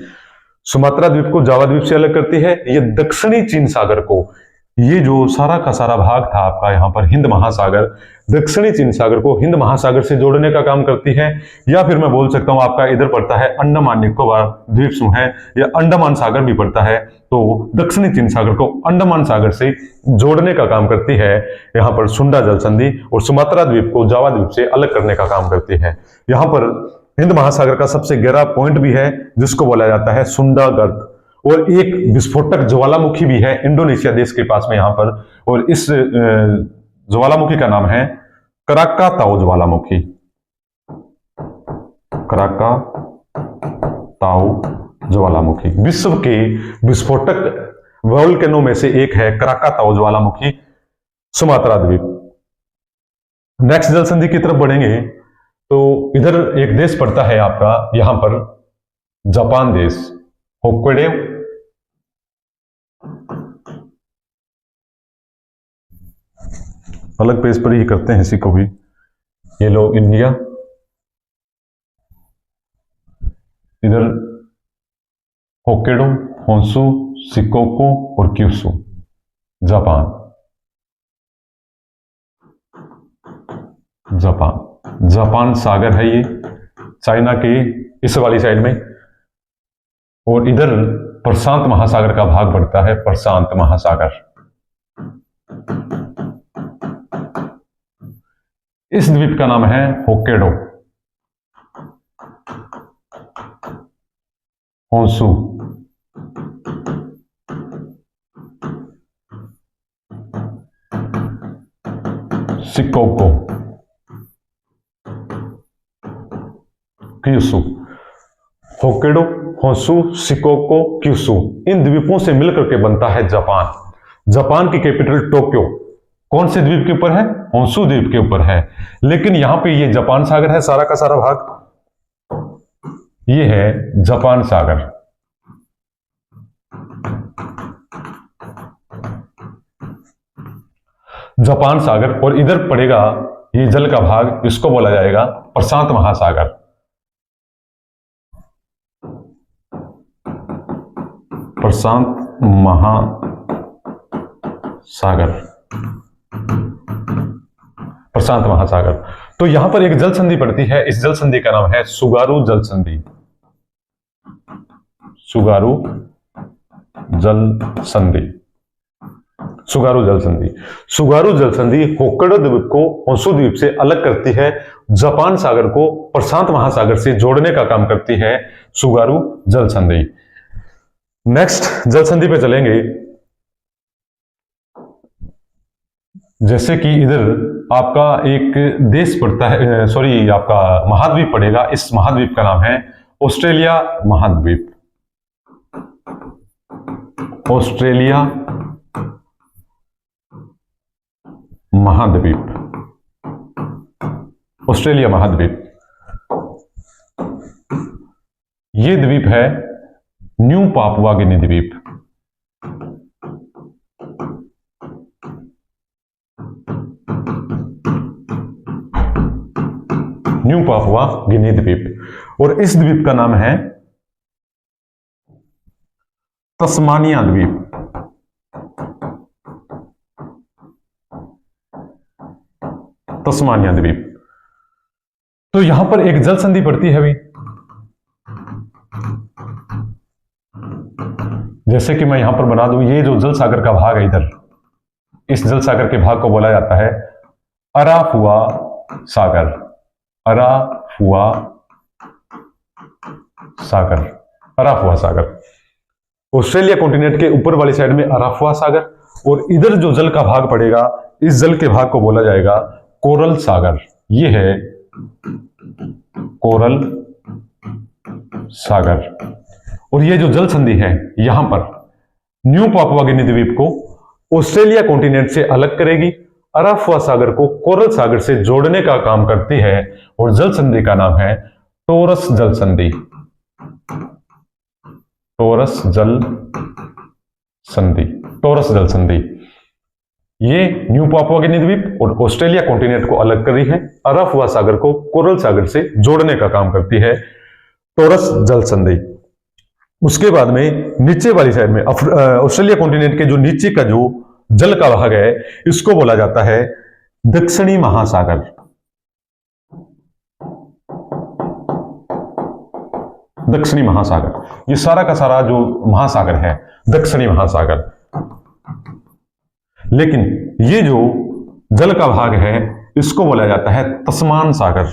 सुमात्रा द्वीप को जावा द्वीप से अलग करती है। ये दक्षिणी चीन सागर को, ये जो सारा का सारा भाग था आपका यहां पर हिंद महासागर, दक्षिणी चीन सागर को हिंद महासागर से जोड़ने का काम करती है, या फिर मैं बोल सकता हूं आपका इधर पड़ता है अंडमान निकोबार द्वीप समूह है, या अंडमान सागर भी पड़ता है, तो दक्षिणी चीन सागर को अंडमान सागर से जोड़ने का काम करती है यहां पर सुंडा जल संधि, और सुमात्रा द्वीप को जावा द्वीप से अलग करने का काम करती है। यहां पर हिंद महासागर का सबसे गहरा पॉइंट भी है जिसको बोला जाता है सुंडा गर्त, और एक विस्फोटक ज्वालामुखी भी है इंडोनेशिया देश के पास में यहां पर, और इस ज्वालामुखी का नाम है कराकाताओ ज्वालामुखी, कराकाताओ ज्वालामुखी। विश्व के विस्फोटक वोल्केनो में से एक है कराकाताओ ज्वालामुखी, सुमात्रा द्वीप। नेक्स्ट जल संधि की तरफ बढ़ेंगे तो इधर एक देश पड़ता है आपका यहां पर जापान देश, होक्काइडो, अलग पेज पर ही करते हैं इसी को भी। ये लो इंडिया, इधर होक्काइडो, होन्शु, शिकोको और क्यूशु, जापान, जापान। जापान सागर है ये, चाइना के इस वाली साइड में, और इधर प्रशांत महासागर का भाग पड़ता है, प्रशांत महासागर। इस द्वीप का नाम है Hokkaido, Honshu, Shikoku, Kyushu. Hokkaido, Honshu, Shikoku, Kyushu, इन द्वीपों से मिलकर के बनता है जापान। जापान की कैपिटल टोक्यो कौन से द्वीप के ऊपर है? होन्शु द्वीप के ऊपर है। लेकिन यहां पे ये जापान सागर है, सारा का सारा भाग ये है जापान सागर। जापान सागर, और इधर पड़ेगा ये जल का भाग, इसको बोला जाएगा प्रशांत महासागर। प्रशांत महासागर, प्रशांत महासागर। तो यहां पर एक जल संधि पड़ती है, इस जल संधि का नाम है सुगारू जल संधि। सुगारू जल संधि, सुगारू जल संधि। सुगारू जल संधि होक्काइडो द्वीप को होंशु द्वीप से अलग करती है, जापान सागर को प्रशांत महासागर से जोड़ने का काम करती है सुगारू जल संधि। नेक्स्ट जल संधि पे चलेंगे। जैसे कि इधर आपका एक देश पड़ता है, सॉरी आपका महाद्वीप पड़ेगा, इस महाद्वीप का नाम है ऑस्ट्रेलिया महाद्वीप। ऑस्ट्रेलिया महाद्वीप, ऑस्ट्रेलिया महाद्वीप। ये द्वीप है न्यू पापुआ गिनी द्वीप। न्यू पापुआ गिनी द्वीप। और इस द्वीप का नाम है तस्मानिया द्वीप। तस्मानिया द्वीप। तो यहां पर एक जल संधि पड़ती है अभी, जैसे कि मैं यहां पर बना दूं, ये जो जल सागर का भाग है इधर, इस जल सागर के भाग को बोला जाता है अराफुआ सागर। अराफुआ सागर, अराफुआ सागर। ऑस्ट्रेलिया कॉन्टिनेंट के ऊपर वाली साइड में अराफुआ सागर, और इधर जो जल का भाग पड़ेगा, इस जल के भाग को बोला जाएगा कोरल सागर। ये है कोरल सागर। और ये जो जल संधि है यहां पर न्यू पापुआ गिनी द्वीप को ऑस्ट्रेलिया कॉन्टिनेंट से अलग करेगी, अराफुआ सागर को कोरल सागर से जोड़ने का काम करती है, और जल संधि का नाम है टोरस जल संधि। टोरस जल संधि, टोरस जल संधि। ये न्यू पापुआ गिनी द्वीप और ऑस्ट्रेलिया कॉन्टिनेंट को अलग कर रही है, अराफुआ सागर को कोरल सागर से जोड़ने का काम करती है टोरस जल संधि। उसके बाद में नीचे वाली साइड में ऑस्ट्रेलिया कॉन्टिनेंट के जो नीचे का जो जल का भाग है, इसको बोला जाता है दक्षिणी महासागर। दक्षिणी महासागर। ये सारा का सारा जो महासागर है दक्षिणी महासागर। लेकिन ये जो जल का भाग है इसको बोला जाता है तस्मान सागर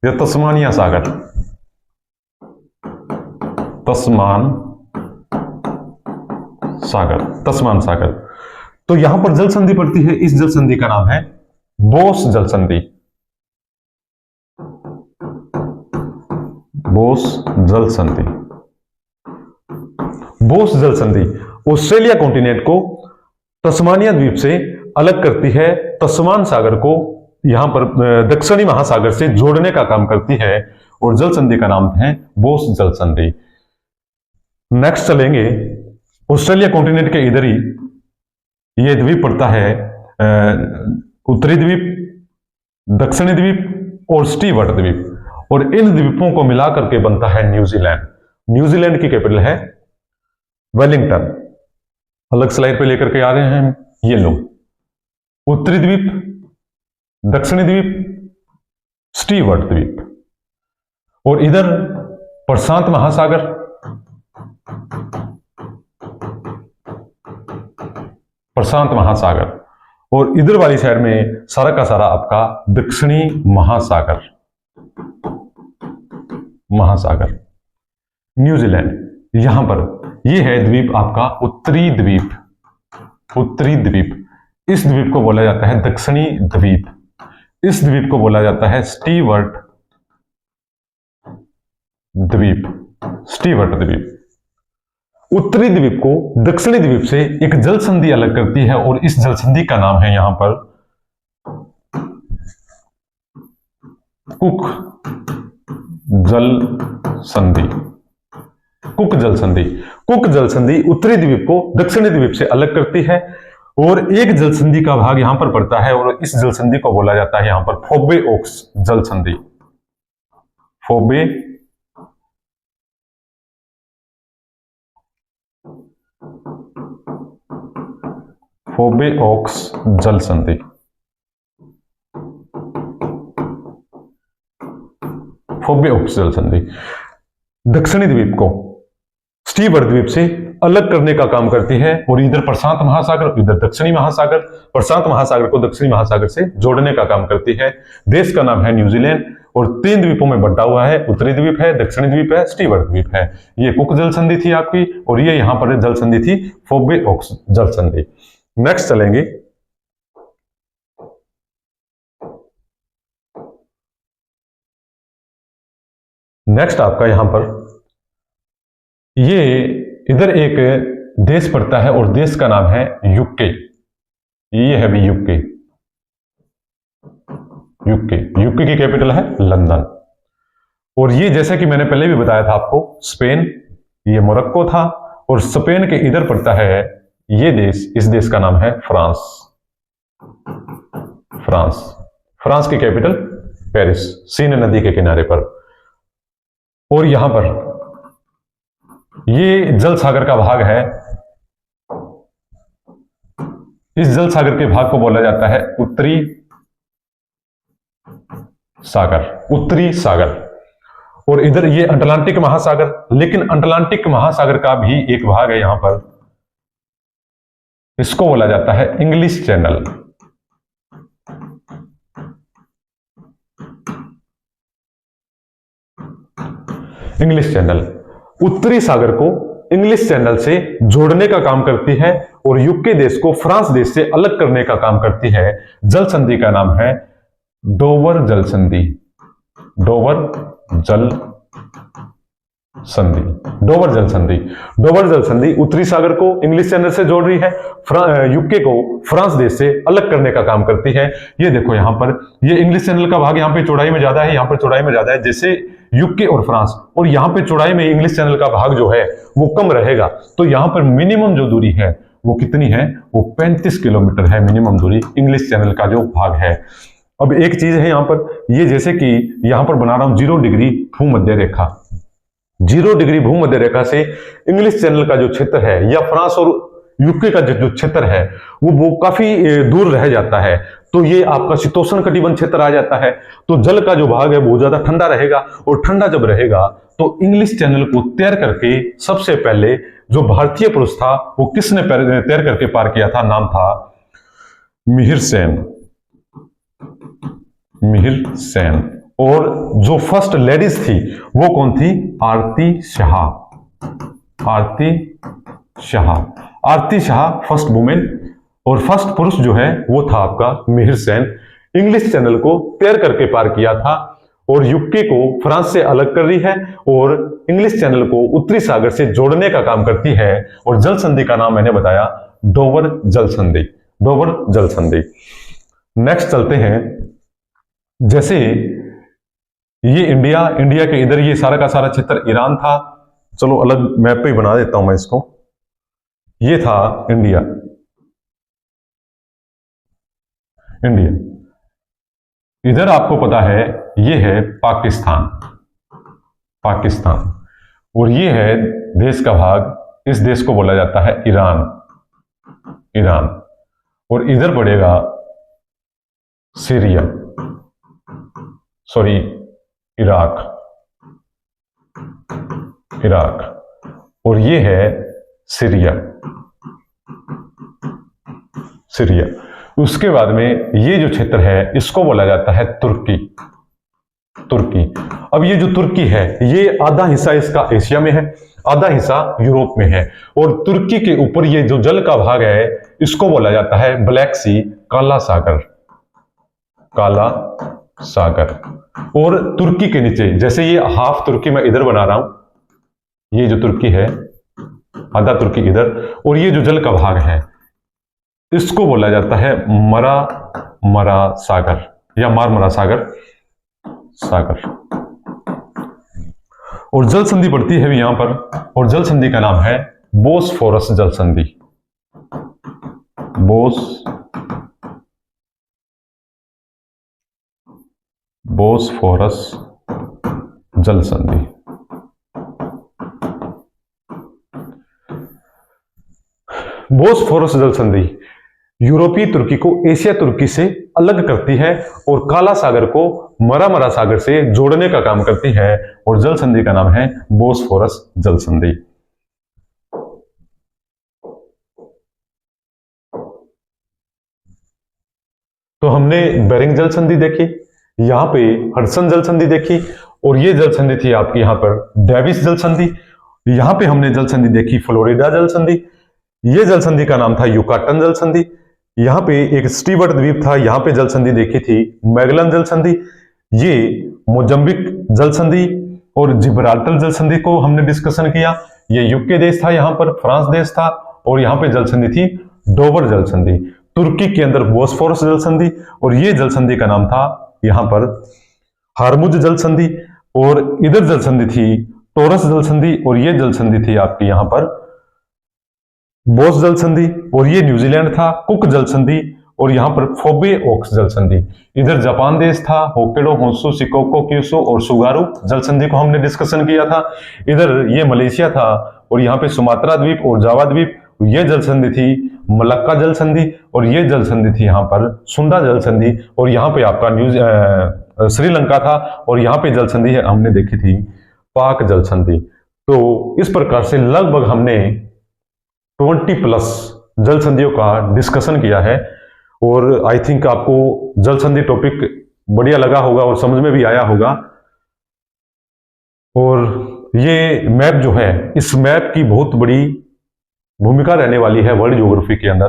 या तस्मानिया सागर। तस्मान सागर, तस्मान सागर। तो यहां पर जल संधि पड़ती है, इस जल संधि का नाम है बोस जल संधि। बोस जल संधि। बोस जल संधि ऑस्ट्रेलिया कॉन्टिनेंट को तस्मानिया द्वीप से अलग करती है, तस्मान सागर को यहां पर दक्षिणी महासागर से जोड़ने का काम करती है, और जल संधि का नाम है बोस जल संधि। नेक्स्ट चलेंगे, ऑस्ट्रेलिया कॉन्टिनेंट के इधर ही ये द्वीप पड़ता है, उत्तरी द्वीप, दक्षिणी द्वीप और स्टीवर्ट द्वीप, और इन द्वीपों को मिलाकर के बनता है न्यूजीलैंड। न्यूजीलैंड की कैपिटल है वेलिंगटन। अलग स्लाइड पे लेकर के आ रहे हैं हम, ये लो, उत्तरी द्वीप, दक्षिणी द्वीप, स्टीवर्ट द्वीप, और इधर प्रशांत महासागर, प्रशांत महासागर, और इधर वाली साइड में सारा का सारा आपका दक्षिणी महासागर। महासागर न्यूजीलैंड। यहां पर ये है द्वीप आपका उत्तरी द्वीप। उत्तरी द्वीप, इस द्वीप को बोला जाता है दक्षिणी द्वीप। इस द्वीप को बोला जाता है स्टीवर्ट द्वीप। स्टीवर्ट द्वीप। उत्तरी द्वीप को दक्षिणी द्वीप से एक जल संधि अलग करती है, और इस जल संधि का नाम है यहां पर कुक जल संधि। कुक जल संधि। कुक जल संधि उत्तरी द्वीप को दक्षिणी द्वीप से अलग करती है, और एक जल संधि का भाग यहां पर पड़ता है, और इस जल संधि को बोला जाता है यहां पर फोबे ओक्स जल संधि। फोबे फोबे ओक्स जल संधि। फोबे-ओक्स जल संधि दक्षिणी द्वीप को स्टीवर्ट द्वीप से अलग करने का काम करती है और इधर प्रशांत महासागर, इधर दक्षिणी महासागर, प्रशांत महासागर को दक्षिणी महासागर से जोड़ने का काम करती है। देश का नाम है न्यूजीलैंड और 3 द्वीपों में बंटा हुआ है। उत्तरी द्वीप है, दक्षिणी द्वीप है, स्टीवर्ट द्वीप है। ये कुक जल संधि थी आपकी और ये यहां पर जल संधि थी फोबे-ओक्स जल संधि। नेक्स्ट चलेंगे, नेक्स्ट आपका यहां पर ये इधर एक देश पड़ता है और देश का नाम है यूके। ये है भी यूके। यूके की कैपिटल है लंदन। और ये जैसा कि मैंने पहले भी बताया था आपको, स्पेन, ये मोरक्को था और स्पेन के इधर पड़ता है ये देश, इस देश का नाम है फ्रांस। फ्रांस की कैपिटल पेरिस, सीन नदी के किनारे पर। और यहां पर ये जल सागर का भाग है। इस जल सागर के भाग को बोला जाता है उत्तरी सागर। और इधर ये अटलांटिक महासागर, लेकिन अटलांटिक महासागर का भी एक भाग है यहां पर, इसको बोला जाता है इंग्लिश चैनल। इंग्लिश चैनल उत्तरी सागर को इंग्लिश चैनल से जोड़ने का काम करती है और यूके देश को फ्रांस देश से अलग करने का काम करती है। जल संधि का नाम है डोवर जल संधि। डोवर जल संधि उत्तरी सागर को इंग्लिश चैनल से जोड़ रही है, यूके को फ्रांस देश से अलग करने का काम करती है। ये देखो यहां पर ये इंग्लिश चैनल का भाग यहां पे चौड़ाई में ज्यादा है, यहां पर चौड़ाई में ज्यादा है जैसे यूके और फ्रांस, और यहां पे चौड़ाई में इंग्लिश चैनल का भाग जो है वो कम रहेगा। तो यहां पर मिनिमम जो दूरी है वो कितनी है, वो 35 किलोमीटर है मिनिमम दूरी इंग्लिश चैनल का जो भाग है। अब एक चीज है यहां पर, ये जैसे कि यहां पर बना रहा हूं 0 डिग्री भूमध्य रेखा। 0 डिग्री भूमध्य रेखा से इंग्लिश चैनल का जो क्षेत्र है या फ्रांस और यूके का जो क्षेत्र है वो काफी दूर रह जाता है। तो ये आपका शीतोष्ण कटिबंध क्षेत्र आ जाता है। तो जल का जो भाग है वो ज्यादा ठंडा रहेगा, और ठंडा जब रहेगा तो इंग्लिश चैनल को तैर करके सबसे पहले जो भारतीय पुरुष था वो किसने तैर करके पार किया था, नाम था मिहिर सेन। और जो फर्स्ट लेडीज थी वो कौन थी, आरती शाह फर्स्ट वुमेन, और फर्स्ट पुरुष जो है वो था आपका मिहिर सेन। इंग्लिश चैनल को तैर करके पार किया था और यूके को फ्रांस से अलग कर रही है और इंग्लिश चैनल को उत्तरी सागर से जोड़ने का काम करती है। और जल संधि का नाम मैंने बताया डोवर जल संधि। नेक्स्ट चलते हैं, जैसे ये इंडिया के इधर ये सारा का सारा क्षेत्र ईरान था। चलो अलग मैप पे ही बना देता हूं मैं इसको। ये था इंडिया। इधर आपको पता है ये है पाकिस्तान, और ये है देश का भाग, इस देश को बोला जाता है ईरान। और इधर पड़ेगा इराक, और ये है सीरिया। उसके बाद में ये जो क्षेत्र है इसको बोला जाता है तुर्की। अब ये जो तुर्की है ये आधा हिस्सा इसका एशिया में है, आधा हिस्सा यूरोप में है, और तुर्की के ऊपर ये जो जल का भाग है इसको बोला जाता है ब्लैक सी, काला सागर। और तुर्की के नीचे जैसे ये हाफ तुर्की मैं इधर बना रहा हूं, ये जो तुर्की है आधा तुर्की इधर, और ये जो जल का भाग है इसको बोला जाता है मरा सागर या मारमरा सागर। और जल संधि पड़ती है यहां पर, और जल संधि का नाम है बोस्फोरस जल संधि। बोस्फोरस जल संधि। बोस्फोरस जल संधि यूरोपीय तुर्की को एशिया तुर्की से अलग करती है और काला सागर को मरामरा सागर से जोड़ने का काम करती है और जल संधि का नाम है बोस्फोरस जल संधि। तो हमने बेरिंग जल संधि देखी, यहां पे हडसन जल संधि देखी, और ये जल संधि थी आपकी यहां पर डेविस जल संधि। यहां पे हमने जल संधि देखी फ्लोरिडा जल संधि, ये जल संधि का नाम था युकाटन जल संधि। यहां पे एक स्टीवर्ट द्वीप था, यहां पे जल संधि देखी थी मैगलन जल संधि। ये मोजम्बिक जल संधि और जिब्राल्टर जल संधि को हमने डिस्कशन किया। ये यूके देश था, यहां पर फ्रांस देश था, और यहां पे जल संधि थी डोवर जल संधि। तुर्की के अंदर बोस्फोरस जल संधि, और ये जल संधि का नाम था यहां पर हारमुज जल संधि। और इधर जल संधि थी टोरस जल संधि, और ये जल संधि थी आपकी यहां पर बोस जल संधि, और ये न्यूजीलैंड था कुक जल संधि, और यहां पर फोबे ओक्स जल संधि। इधर जापान देश था, होक्काइडो, होन्शु, शिकोको, क्यूशु और सुगारू जल संधि को हमने डिस्कशन किया था। इधर ये मलेशिया था, और यहाँ पे सुमात्रा द्वीप और जावा द्वीप, ये जल संधि थी मलक्का जल संधि, और ये जल संधि थी यहाँ पर सुंदा जल संधि, और यहाँ पे आपका श्रीलंका था, और यहाँ पे जल संधि हमने देखी थी पाक जल संधि। तो इस प्रकार से लगभग हमने 20+ जल संधियों का डिस्कशन किया है, और आई थिंक आपको जल संधि टॉपिक बढ़िया लगा होगा और समझ में भी आया होगा। और ये मैप जो है, इस मैप की बहुत बड़ी भूमिका रहने वाली है वर्ल्ड ज्योग्राफी के अंदर।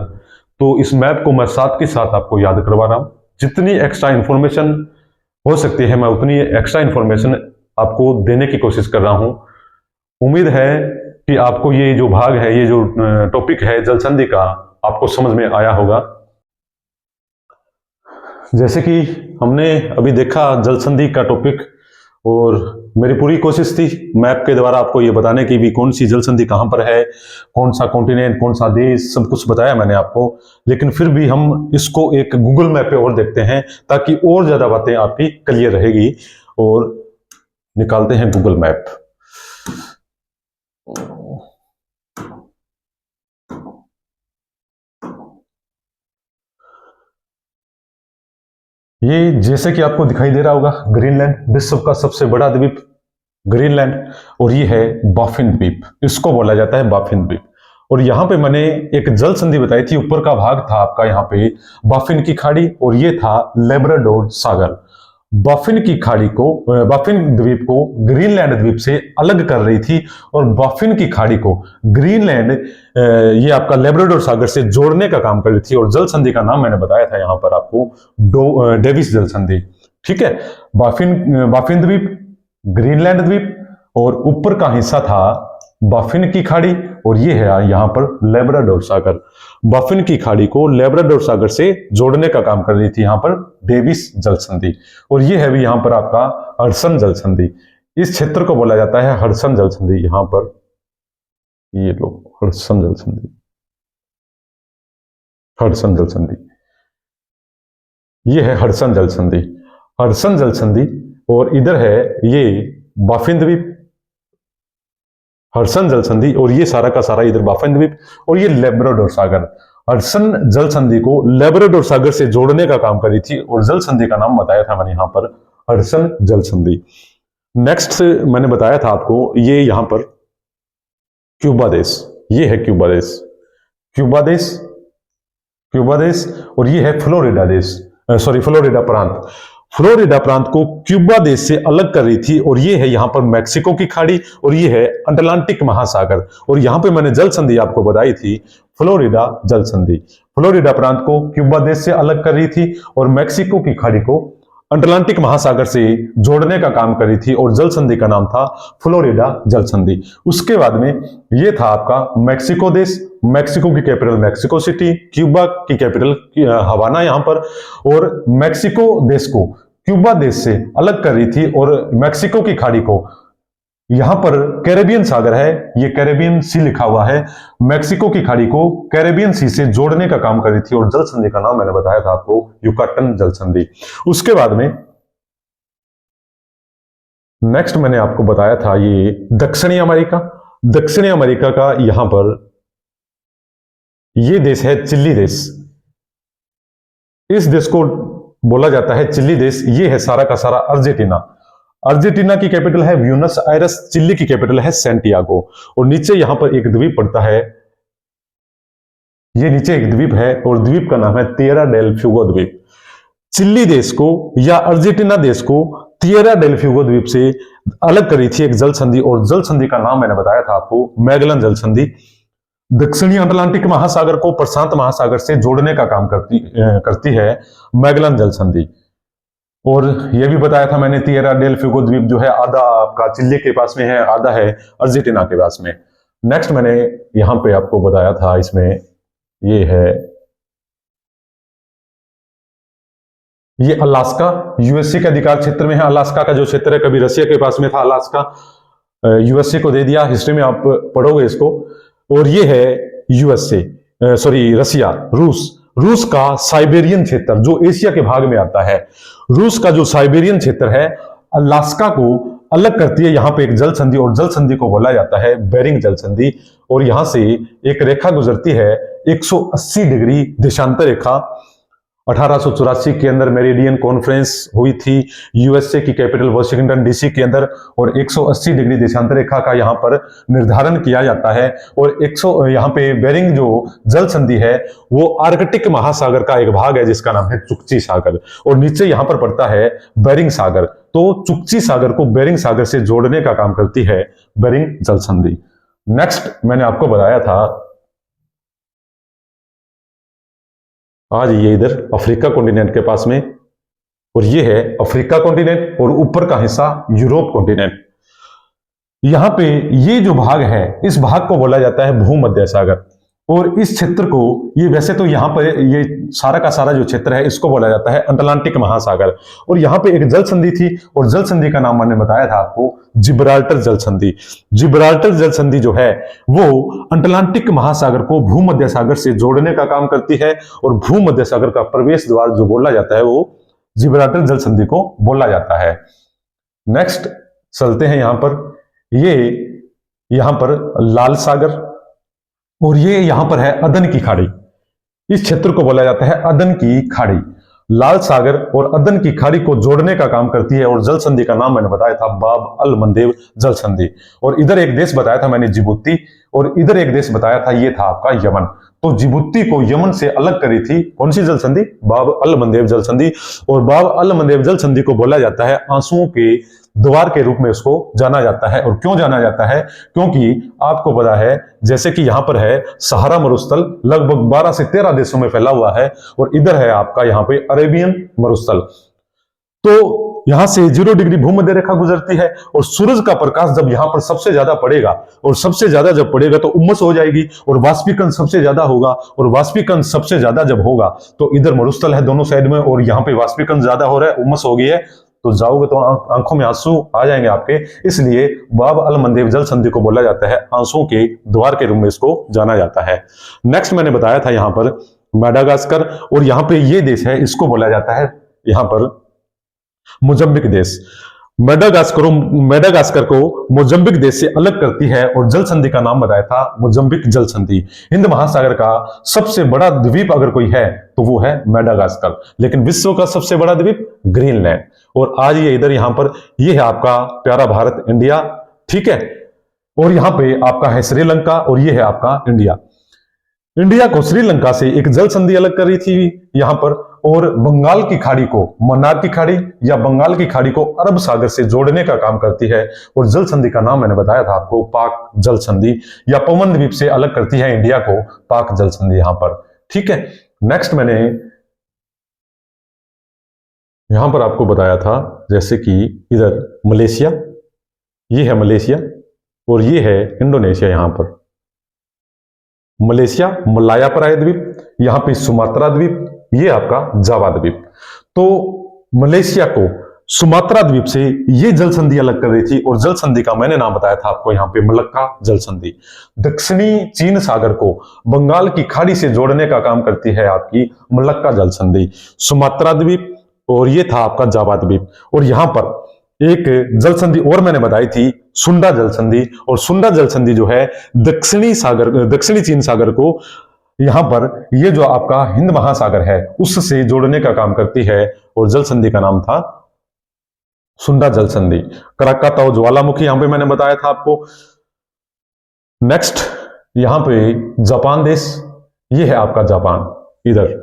तो इस मैप को मैं साथ के साथ आपको याद करवा रहा हूं। जितनी एक्स्ट्रा इंफॉर्मेशन हो सकती है मैं उतनी एक्स्ट्रा इंफॉर्मेशन आपको देने की कोशिश कर रहा हूं। उम्मीद है कि आपको ये जो भाग है, ये जो टॉपिक है जल संधि का, आपको समझ में आया होगा। जैसे कि हमने अभी देखा जल संधि का टॉपिक, और मेरी पूरी कोशिश थी मैप के द्वारा आपको ये बताने की भी कौन सी जल संधि कहां पर है, कौन सा कॉन्टिनेंट, कौन सा देश, सब कुछ बताया मैंने आपको। लेकिन फिर भी हम इसको एक गूगल मैप पे और देखते हैं, ताकि और ज्यादा बातें आपकी क्लियर रहेगी। और निकालते हैं गूगल मैप। ये जैसे कि आपको दिखाई दे रहा होगा ग्रीनलैंड, विश्व का सबसे बड़ा द्वीप ग्रीनलैंड, और ये है बाफिन द्वीप, इसको बोला जाता है बाफिन द्वीप। और यहाँ पे मैंने एक जल संधि बताई थी, ऊपर का भाग था आपका यहाँ पे बाफिन की खाड़ी, और ये था लेब्राडोर सागर। बाफिन की खाड़ी को, बाफिन द्वीप को ग्रीनलैंड द्वीप से अलग कर रही थी, और बाफिन की खाड़ी को ग्रीनलैंड ये आपका लेब्राडोर सागर से जोड़ने का काम कर रही थी। और जल संधि का नाम मैंने बताया था यहाँ पर आपको डेविस जल संधि। ठीक है, बाफिन द्वीप, ग्रीनलैंड द्वीप, और ऊपर का हिस्सा था बाफिन की खाड़ी, और ये है यहाँ पर लेब्राडोर सागर। बाफिन की खाड़ी को लेब्राडोर सागर से जोड़ने का काम कर रही थी यहाँ पर डेविस जल संधि। और ये है भी यहाँ पर आपका हडसन जल संधि। इस क्षेत्र को बोला जाता है हडसन जल संधि। यहाँ पर ये लो हडसन जल संधि, हडसन जल संधि, ये है हडसन जल संधि, हडसन जल संधि। और इधर है ये बाफिन द्वीप, हडसन जल संधि, और ये सारा का सारा इधर बाफिन द्वीप, और ये लेब्राडोर सागर। हडसन जल संधि को लेब्राडोर सागर से जोड़ने का काम करी थी, और जल संधि का नाम बताया था मैंने यहाँ पर हडसन जल संधि। नेक्स्ट मैंने बताया था आपको ये यहाँ पर क्यूबा देश, ये है क्यूबा देश, क्यूबा देश, क्यूबा देश, और ये है फ्लोरिडा देश, सॉरी फ्लोरिडा प्रांत। फ्लोरिडा प्रांत को क्यूबा देश से अलग कर रही थी, और ये है यहाँ पर मैक्सिको की खाड़ी, और ये है अटलांटिक महासागर। और यहाँ पे मैंने जल संधि आपको बताई थी फ्लोरिडा जल संधि। फ्लोरिडा प्रांत को क्यूबा देश से अलग कर रही थी, और मैक्सिको की खाड़ी को अटलांटिक महासागर से जोड़ने का काम कर रही थी, और जल संधि का नाम था फ्लोरिडा जल संधि। उसके बाद में ये था आपका मैक्सिको देश, मैक्सिको की कैपिटल मैक्सिको सिटी, क्यूबा की कैपिटल हवाना यहाँ पर। और मैक्सिको देश को क्यूबा देश से अलग कर रही थी, और मैक्सिको की खाड़ी को, यहां पर कैरेबियन सागर है, ये कैरेबियन सी लिखा हुआ है, मैक्सिको की खाड़ी को कैरेबियन सी से जोड़ने का काम कर रही थी, और जल संधि का नाम मैंने बताया था आपको युकाटन जल संधि। उसके बाद में नेक्स्ट मैंने आपको बताया था ये दक्षिणी अमेरिका। दक्षिणी अमेरिका का यहां पर ये देश है चिली देश। इस देश को बोला जाता है चिली देश, ये है सारा का सारा अर्जेंटीना। अर्जेंटीना की कैपिटल है ब्यूनस आयरस, चिली की कैपिटल है सैंटियागो। और नीचे यहां पर एक द्वीप पड़ता है, ये नीचे एक द्वीप है और द्वीप का नाम है तिएरा डेल फ्यूगो द्वीप। चिली देश को या अर्जेंटीना देश को तिएरा डेल फ्यूगो द्वीप से अलग करी थी एक जल संधि, और जल संधि का नाम मैंने बताया था आपको, मैगलन जल संधि। दक्षिणी अटलांटिक महासागर को प्रशांत महासागर से जोड़ने का काम करती है मैगलन जल संधि। और यह भी बताया था मैंने, तिएरा डेल फ्यूगो द्वीप जो है आधा आपका चिली के पास में है, आधा है अर्जेंटीना के पास में। नेक्स्ट मैंने यहां पे आपको बताया था, इसमें ये है, ये अलास्का यूएसए के अधिकार क्षेत्र में है। अलास्का का जो क्षेत्र है कभी रशिया के पास में था, अलास्का यूएसए को दे दिया, हिस्ट्री में आप पढ़ोगे इसको। और ये है यूएसए, सॉरी रशिया, रूस का साइबेरियन क्षेत्र जो एशिया के भाग में आता है, रूस का जो साइबेरियन क्षेत्र है अलास्का को अलग करती है यहां पे एक जल संधि, और जल संधि को बोला जाता है बेरिंग जल संधि। और यहां से एक रेखा गुजरती है 180 डिग्री देशांतर रेखा। 1884 के अंदर मेरिडियन कॉन्फ्रेंस हुई थी यूएसए की कैपिटल वॉशिंगटन डीसी के अंदर, और 180 डिग्री देशांतर रेखा का यहां पर निर्धारण किया जाता है। और यहां पे बेरिंग जो जल संधि है वो आर्कटिक महासागर का एक भाग है जिसका नाम है चुक्ची सागर, और नीचे यहां पर पड़ता है बेरिंग सागर। तो चुक्ची सागर को बेरिंग सागर से जोड़ने का काम करती है बेरिंग जल संधि। नेक्स्ट मैंने आपको बताया था, आज ये इधर अफ्रीका कॉन्टिनेंट के पास में, और ये है अफ्रीका कॉन्टिनेंट, और ऊपर का हिस्सा यूरोप कॉन्टिनेंट। यहां पे ये जो भाग है इस भाग को बोला जाता है भूमध्य सागर। और इस क्षेत्र को, ये वैसे तो यहां पर ये सारा का सारा जो क्षेत्र है इसको बोला जाता है अटलांटिक महासागर। और यहां पे एक जल संधि थी, और जल संधि का नाम मैंने बताया था आपको, जिब्राल्टर जल संधि। जिब्राल्टर जल संधि जो है वो अटलांटिक महासागर को भूमध्य सागर से जोड़ने का काम करती है, और भूमध्य सागर का प्रवेश द्वार जो बोला जाता है वो जिब्राल्टर जल संधि को बोला जाता है। नेक्स्ट चलते हैं यहां पर, ये यहां पर लाल सागर, और ये यहां पर है अदन की खाड़ी। इस क्षेत्र को बोला जाता है अदन की खाड़ी। लाल सागर और अदन की खाड़ी को जोड़ने का काम करती है, और जल संधि का नाम मैंने बताया था बाब अल मंदेब जल संधि। और इधर एक देश बताया था मैंने जिबूती, और इधर एक देश बताया था ये था आपका यमन। तो जिबूती को यमन से अलग करी थी कौन सी जल संधि? बाब अल मंदेब जल संधि। और बाब अल मंदेब जल संधि को बोला जाता है आंसुओं के द्वार के रूप में उसको जाना जाता है। और क्यों जाना जाता है? क्योंकि आपको पता है जैसे कि यहां पर है सहारा मरुस्थल, लगभग 12 से 13 देशों में फैला हुआ है, और इधर है आपका यहां पे अरेबियन मरुस्थल। तो यहां से 0 डिग्री भूमध्य रेखा गुजरती है, और सूरज का प्रकाश जब यहां पर सबसे ज्यादा पड़ेगा, और सबसे ज्यादा जब पड़ेगा तो उम्मस हो जाएगी, और वाष्पीकरण सबसे ज्यादा होगा, और वाष्पीकरण सबसे ज्यादा जब होगा तो इधर मरुस्थल है दोनों साइड में, और यहां पे वाष्पीकरण ज्यादा हो रहा है, उम्मस हो गई है, तो जाओगे तो आंखों में आंसू आ जाएंगे आपके। इसलिए बाब अल मंदेब जल संधि को बोला जाता है आंसुओं के द्वार के रूप में इसको जाना जाता है। नेक्स्ट मैंने बताया था यहां पर मेडागास्कर, और यहां पे ये देश है इसको बोला जाता है यहां पर मोजम्बिक देश। मेडागास्कर को मोजम्बिक देश से अलग करती है, और जल संधि का नाम बताया था मोजम्बिक जल संधि। हिंद महासागर का सबसे बड़ा द्वीप अगर कोई है तो वो है मेडागास्कर, लेकिन विश्व का सबसे बड़ा द्वीप ग्रीनलैंड। और आज ये इधर यहां पर ये है आपका प्यारा भारत इंडिया, ठीक है। और यहां पे आपका है श्रीलंका, और ये है आपका इंडिया। इंडिया को श्रीलंका से एक जल संधि अलग करी थी यहां पर, और बंगाल की खाड़ी को, मन्नार की खाड़ी या बंगाल की खाड़ी को अरब सागर से जोड़ने का काम करती है। और जल संधि का नाम मैंने बताया था आपको पाक जल संधि, या पवन द्वीप से अलग करती है इंडिया को पाक जल संधि यहां पर, ठीक है। नेक्स्ट मैंने यहां पर आपको बताया था जैसे कि इधर मलेशिया, ये है मलेशिया, और ये है इंडोनेशिया। यहां पर मलेशिया मलायापराय द्वीप, यहां पे सुमात्रा द्वीप, ये आपका जावा द्वीप। तो मलेशिया को सुमात्रा द्वीप से ये जल संधि अलग कर रही थी, और जल संधि का मैंने नाम बताया था आपको यहां पे मलक्का जल संधि। दक्षिणी चीन सागर को बंगाल की खाड़ी से जोड़ने का काम करती है आपकी मलक्का जल संधि। सुमात्रा द्वीप, और ये था आपका जावा द्वीप। और यहां पर एक जल संधि और मैंने बताई थी सुंडा जल संधि, और सुंडा जल संधि जो है दक्षिणी चीन सागर को यहां पर ये जो आपका हिंद महासागर है उससे जोड़ने का काम करती है और जल संधि का नाम था सुंडा जल संधि। कराकाताओ ज्वालामुखी यहां पे मैंने बताया था आपको। नेक्स्ट यहां पे जापान देश, ये है आपका जापान। इधर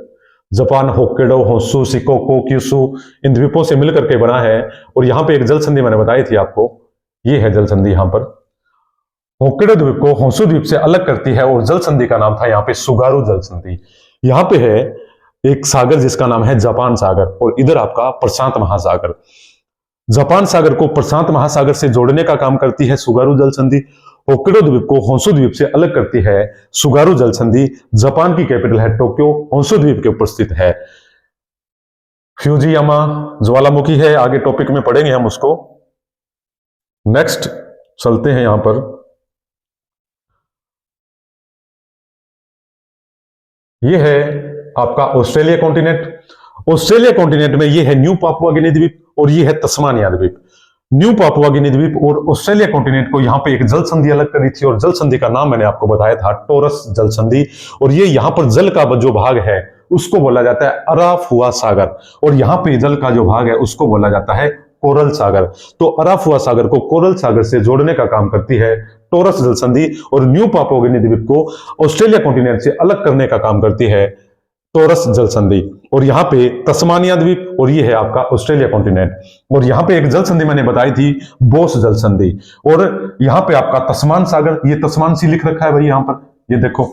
Japan Hokkaido, Honshu, Shikoku, Kyushu इन द्वीपों से मिलकर के बना है। और यहां पे एक जल संधि मैंने बताई थी आपको, ये है जल संधि। यहां पर होक्काइडो द्वीप को होन्शु द्वीप से अलग करती है और जल संधि का नाम था यहां पे सुगारू जल संधि। यहां पे है एक सागर जिसका नाम है जापान सागर, और इधर आपका प्रशांत महासागर। जापान सागर को प्रशांत महासागर से जोड़ने का काम करती है सुगारू जल संधि। होक्काइडो द्वीप को होन्शु द्वीप से अलग करती है सुगारू जल संधि। जापान की कैपिटल है टोक्यो, होन्शु द्वीप के ऊपर स्थित है। फ्यूजियामा ज्वालामुखी है, आगे टॉपिक में पढ़ेंगे हम उसको। नेक्स्ट चलते हैं यहां पर, यह है आपका ऑस्ट्रेलिया कॉन्टिनेंट। ऑस्ट्रेलिया कॉन्टिनेंट में यह है न्यू पापुआ गिनी द्वीप और यह है तस्मानिया द्वीप। न्यू पापुआ गिनी द्वीप और ऑस्ट्रेलिया कॉन्टिनेंट को यहां पे एक जल संधि अलग करी थी, और जल संधि का नाम मैंने आपको बताया था टोरस जल संधि। और ये यहां पर जल का जो भाग है उसको बोला जाता है अराफुआ सागर, और यहां पे जल का जो भाग है उसको बोला जाता है कोरल सागर। तो अराफुआ सागर को कोरल सागर से जोड़ने का काम करती है टोरस जल संधि, और न्यू पापुआ गिनी द्वीप को ऑस्ट्रेलिया कॉन्टिनेंट से अलग करने का काम करती है टोरस जल संधि। और यहां पे तस्मानिया द्वीप, और ये है आपका ऑस्ट्रेलिया कॉन्टिनेंट। और यहां पे एक जल संधि मैंने बताई थी बोस जल संधि। और यहां पे आपका तस्मान सागर, ये तस्मान सी लिख रखा है भाई यहां पर, ये देखो,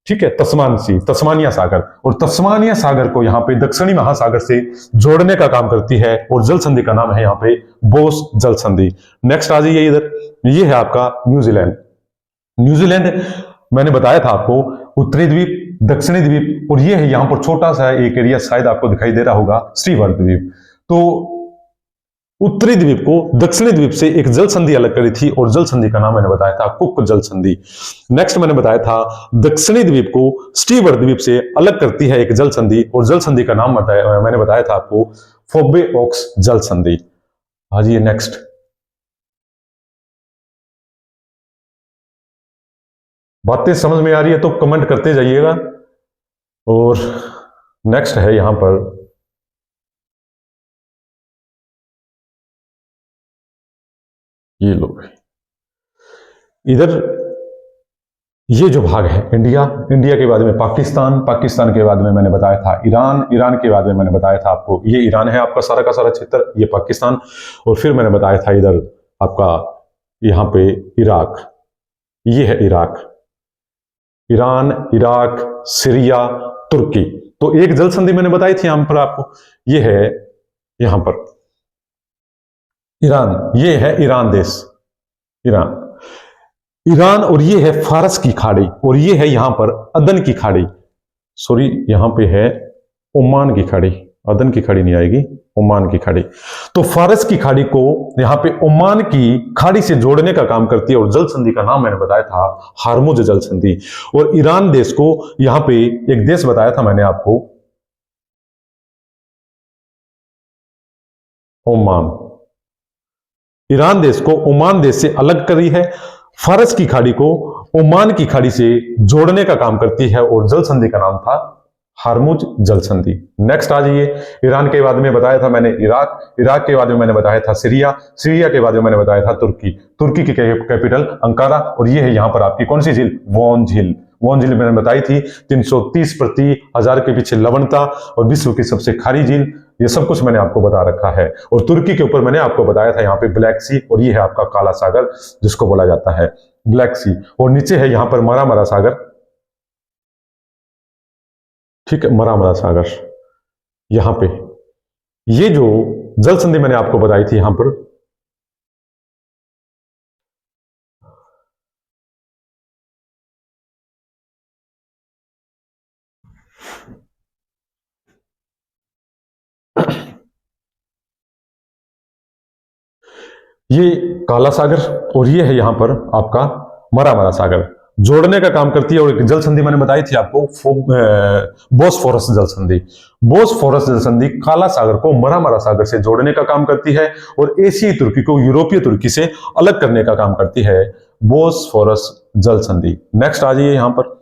ठीक है, तस्मान सी, तस्मानिया सागर। और तस्मानिया सागर को यहां पे दक्षिणी महासागर से जोड़ने का काम करती है, और जल संधि का नाम है यहां पे बोस जल संधि। नेक्स्ट आ जाइए इधर, ये है आपका न्यूजीलैंड। न्यूजीलैंड मैंने बताया था आपको उत्तरी द्वीप, दक्षिणी द्वीप, और ये है यहां पर छोटा सा एक एरिया शायद आपको दिखाई दे रहा होगा, स्टीवर्ट द्वीप। तो उत्तरी द्वीप को दक्षिणी द्वीप से एक जल संधि अलग करी थी, और जल संधि का नाम मैंने बताया था कुक जल संधि। नेक्स्ट मैंने बताया था दक्षिणी द्वीप को स्टीवर्ट द्वीप से अलग करती है एक जल संधि, और जल संधि का नाम मैंने बताया था आपको फोबे ऑक्स जल संधि। हाँ जी, नेक्स्ट बातें समझ में आ रही है तो कमेंट करते जाइएगा। और नेक्स्ट है यहां पर, ये लोग इधर, ये जो भाग है इंडिया, इंडिया के बाद में पाकिस्तान, पाकिस्तान के बाद में मैंने बताया था ईरान, ईरान के बाद में मैंने बताया था आपको ये ईरान है आपका सारा का सारा क्षेत्र, ये पाकिस्तान। और फिर मैंने बताया था इधर आपका यहां पे इराक, ये है इराक, ईरान, इराक, सीरिया, तुर्की। तो एक जल संधि मैंने बताई थी यहां पर आपको, ये है यहां पर ईरान, ये है ईरान देश, ईरान, ईरान। और ये है फारस की खाड़ी, और ये है यहां पर अदन की खाड़ी, सॉरी यहां पे है ओमान की खाड़ी, अदन की खाड़ी नहीं आएगी, ओमान की खाड़ी। तो फारस की खाड़ी को यहां पे ओमान की खाड़ी से जोड़ने का काम करती है, और जल संधि का नाम मैंने बताया था हार्मुज जल संधि। और ईरान देश को यहां पे एक देश बताया था मैंने आपको, ओमान। ईरान देश को ओमान देश से अलग करी है, फारस की खाड़ी को ओमान की खाड़ी से जोड़ने का काम करती है, और जल संधि का नाम था हार्मुज जल संधि। नेक्स्ट आ जाइए, ईरान के बाद में बताया था मैंने इराक, इराक के बाद में मैंने बताया था सीरिया, सीरिया के बाद में मैंने बताया था तुर्की, तुर्की की कैपिटल अंकारा। और ये है यहां पर आपकी कौन सी झील, वोन झील। वोन झील मैंने बताई थी 330 प्रति हजार के पीछे लवणता, और विश्व की सबसे खारी झील, ये सब कुछ मैंने आपको बता रखा है। और तुर्की के ऊपर मैंने आपको बताया था यहाँ पे ब्लैक सी, और ये है आपका काला सागर जिसको बोला जाता है ब्लैक सी। और नीचे है यहां पर मरामरा सागर, ठीक है, मरामरा सागर। यहां पे ये जो जल संधि मैंने आपको बताई थी यहां पर, ये काला सागर, और ये है यहां पर आपका मरामरा सागर, जोड़ने का काम करती है। और एक जल संधि मैंने बताई थी आपको बोसफोरस जल संधि। बोसफोरस जल संधि काला सागर को मरामरा सागर से जोड़ने का काम करती है, और एशियाई तुर्की को यूरोपीय तुर्की से अलग करने का काम करती है बोसफोरस जल संधि। नेक्स्ट आ जाइए यहां पर,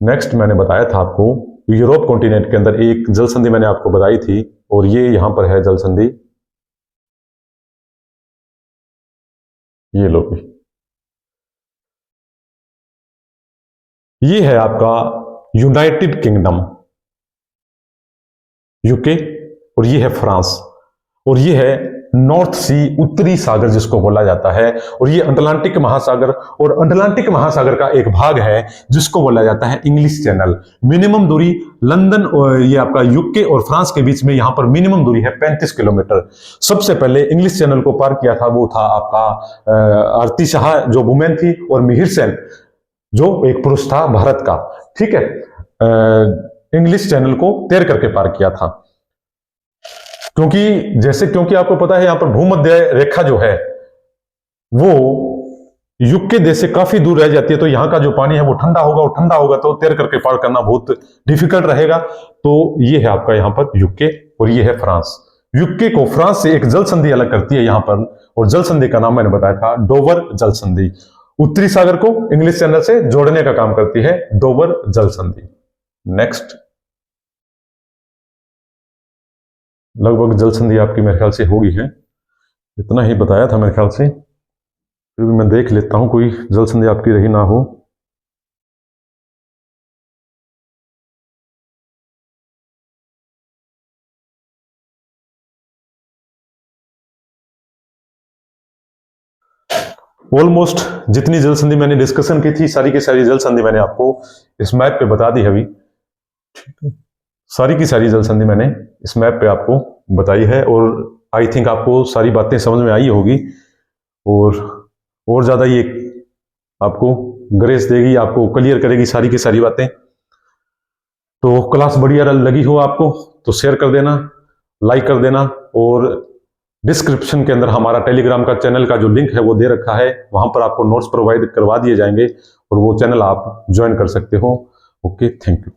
नेक्स्ट मैंने बताया था आपको यूरोप कॉन्टिनेंट के अंदर एक जल संधि मैंने आपको बताई थी, और ये यहां पर है जल संधि, ये लो भी, ये है आपका यूनाइटेड किंगडम यूके, और ये है फ्रांस, और ये है नॉर्थ सी, उत्तरी सागर जिसको बोला जाता है, और ये अटलांटिक महासागर, और अटलांटिक महासागर का एक भाग है जिसको बोला जाता है इंग्लिश चैनल। मिनिमम दूरी लंदन और ये आपका यूके और फ्रांस के बीच में यहां पर मिनिमम दूरी है 35 किलोमीटर। सबसे पहले इंग्लिश चैनल को पार किया था वो था आपका आरती शाह जो वुमेन थी, और मिहिर सेन जो एक पुरुष था भारत का, ठीक है, इंग्लिश चैनल को तैर करके पार किया था। क्योंकि आपको पता है यहां पर भूमध्य रेखा जो है वो यूके देश से काफी दूर रह जाती है, तो यहां का जो पानी है वो ठंडा होगा, तो तैर करके पार करना बहुत डिफिकल्ट रहेगा। तो ये है आपका यहां पर यूके, और ये है फ्रांस। यूके को फ्रांस से एक जल संधि अलग करती है यहां पर, और जल संधि का नाम मैंने बताया था डोवर जल संधि। उत्तरी सागर को इंग्लिश चैनल से जोड़ने का काम करती है डोवर जल संधि। नेक्स्ट, लगभग जल संधि आपकी मेरे ख्याल से होगी है, इतना ही बताया था मेरे ख्याल से, फिर भी मैं देख लेता हूं कोई जल संधि आपकी रही ना हो। ऑलमोस्ट जितनी जल संधि मैंने डिस्कशन की थी, सारी की सारी जल संधि मैंने आपको इस मैप पे बता दी है अभी, ठीक है। सारी की सारी जल संधि मैंने इस मैप पे आपको बताई है, और आई थिंक आपको सारी बातें समझ में आई होगी, और ज्यादा ये आपको ग्रेस देगी, आपको क्लियर करेगी सारी की सारी बातें। तो क्लास बढ़िया लगी हो आपको तो शेयर कर देना, लाइक कर देना, और डिस्क्रिप्शन के अंदर हमारा टेलीग्राम का चैनल का जो लिंक है वो दे रखा है, वहां पर आपको नोट्स प्रोवाइड करवा दिए जाएंगे, और वो चैनल आप ज्वाइन कर सकते हो। Okay, thank you.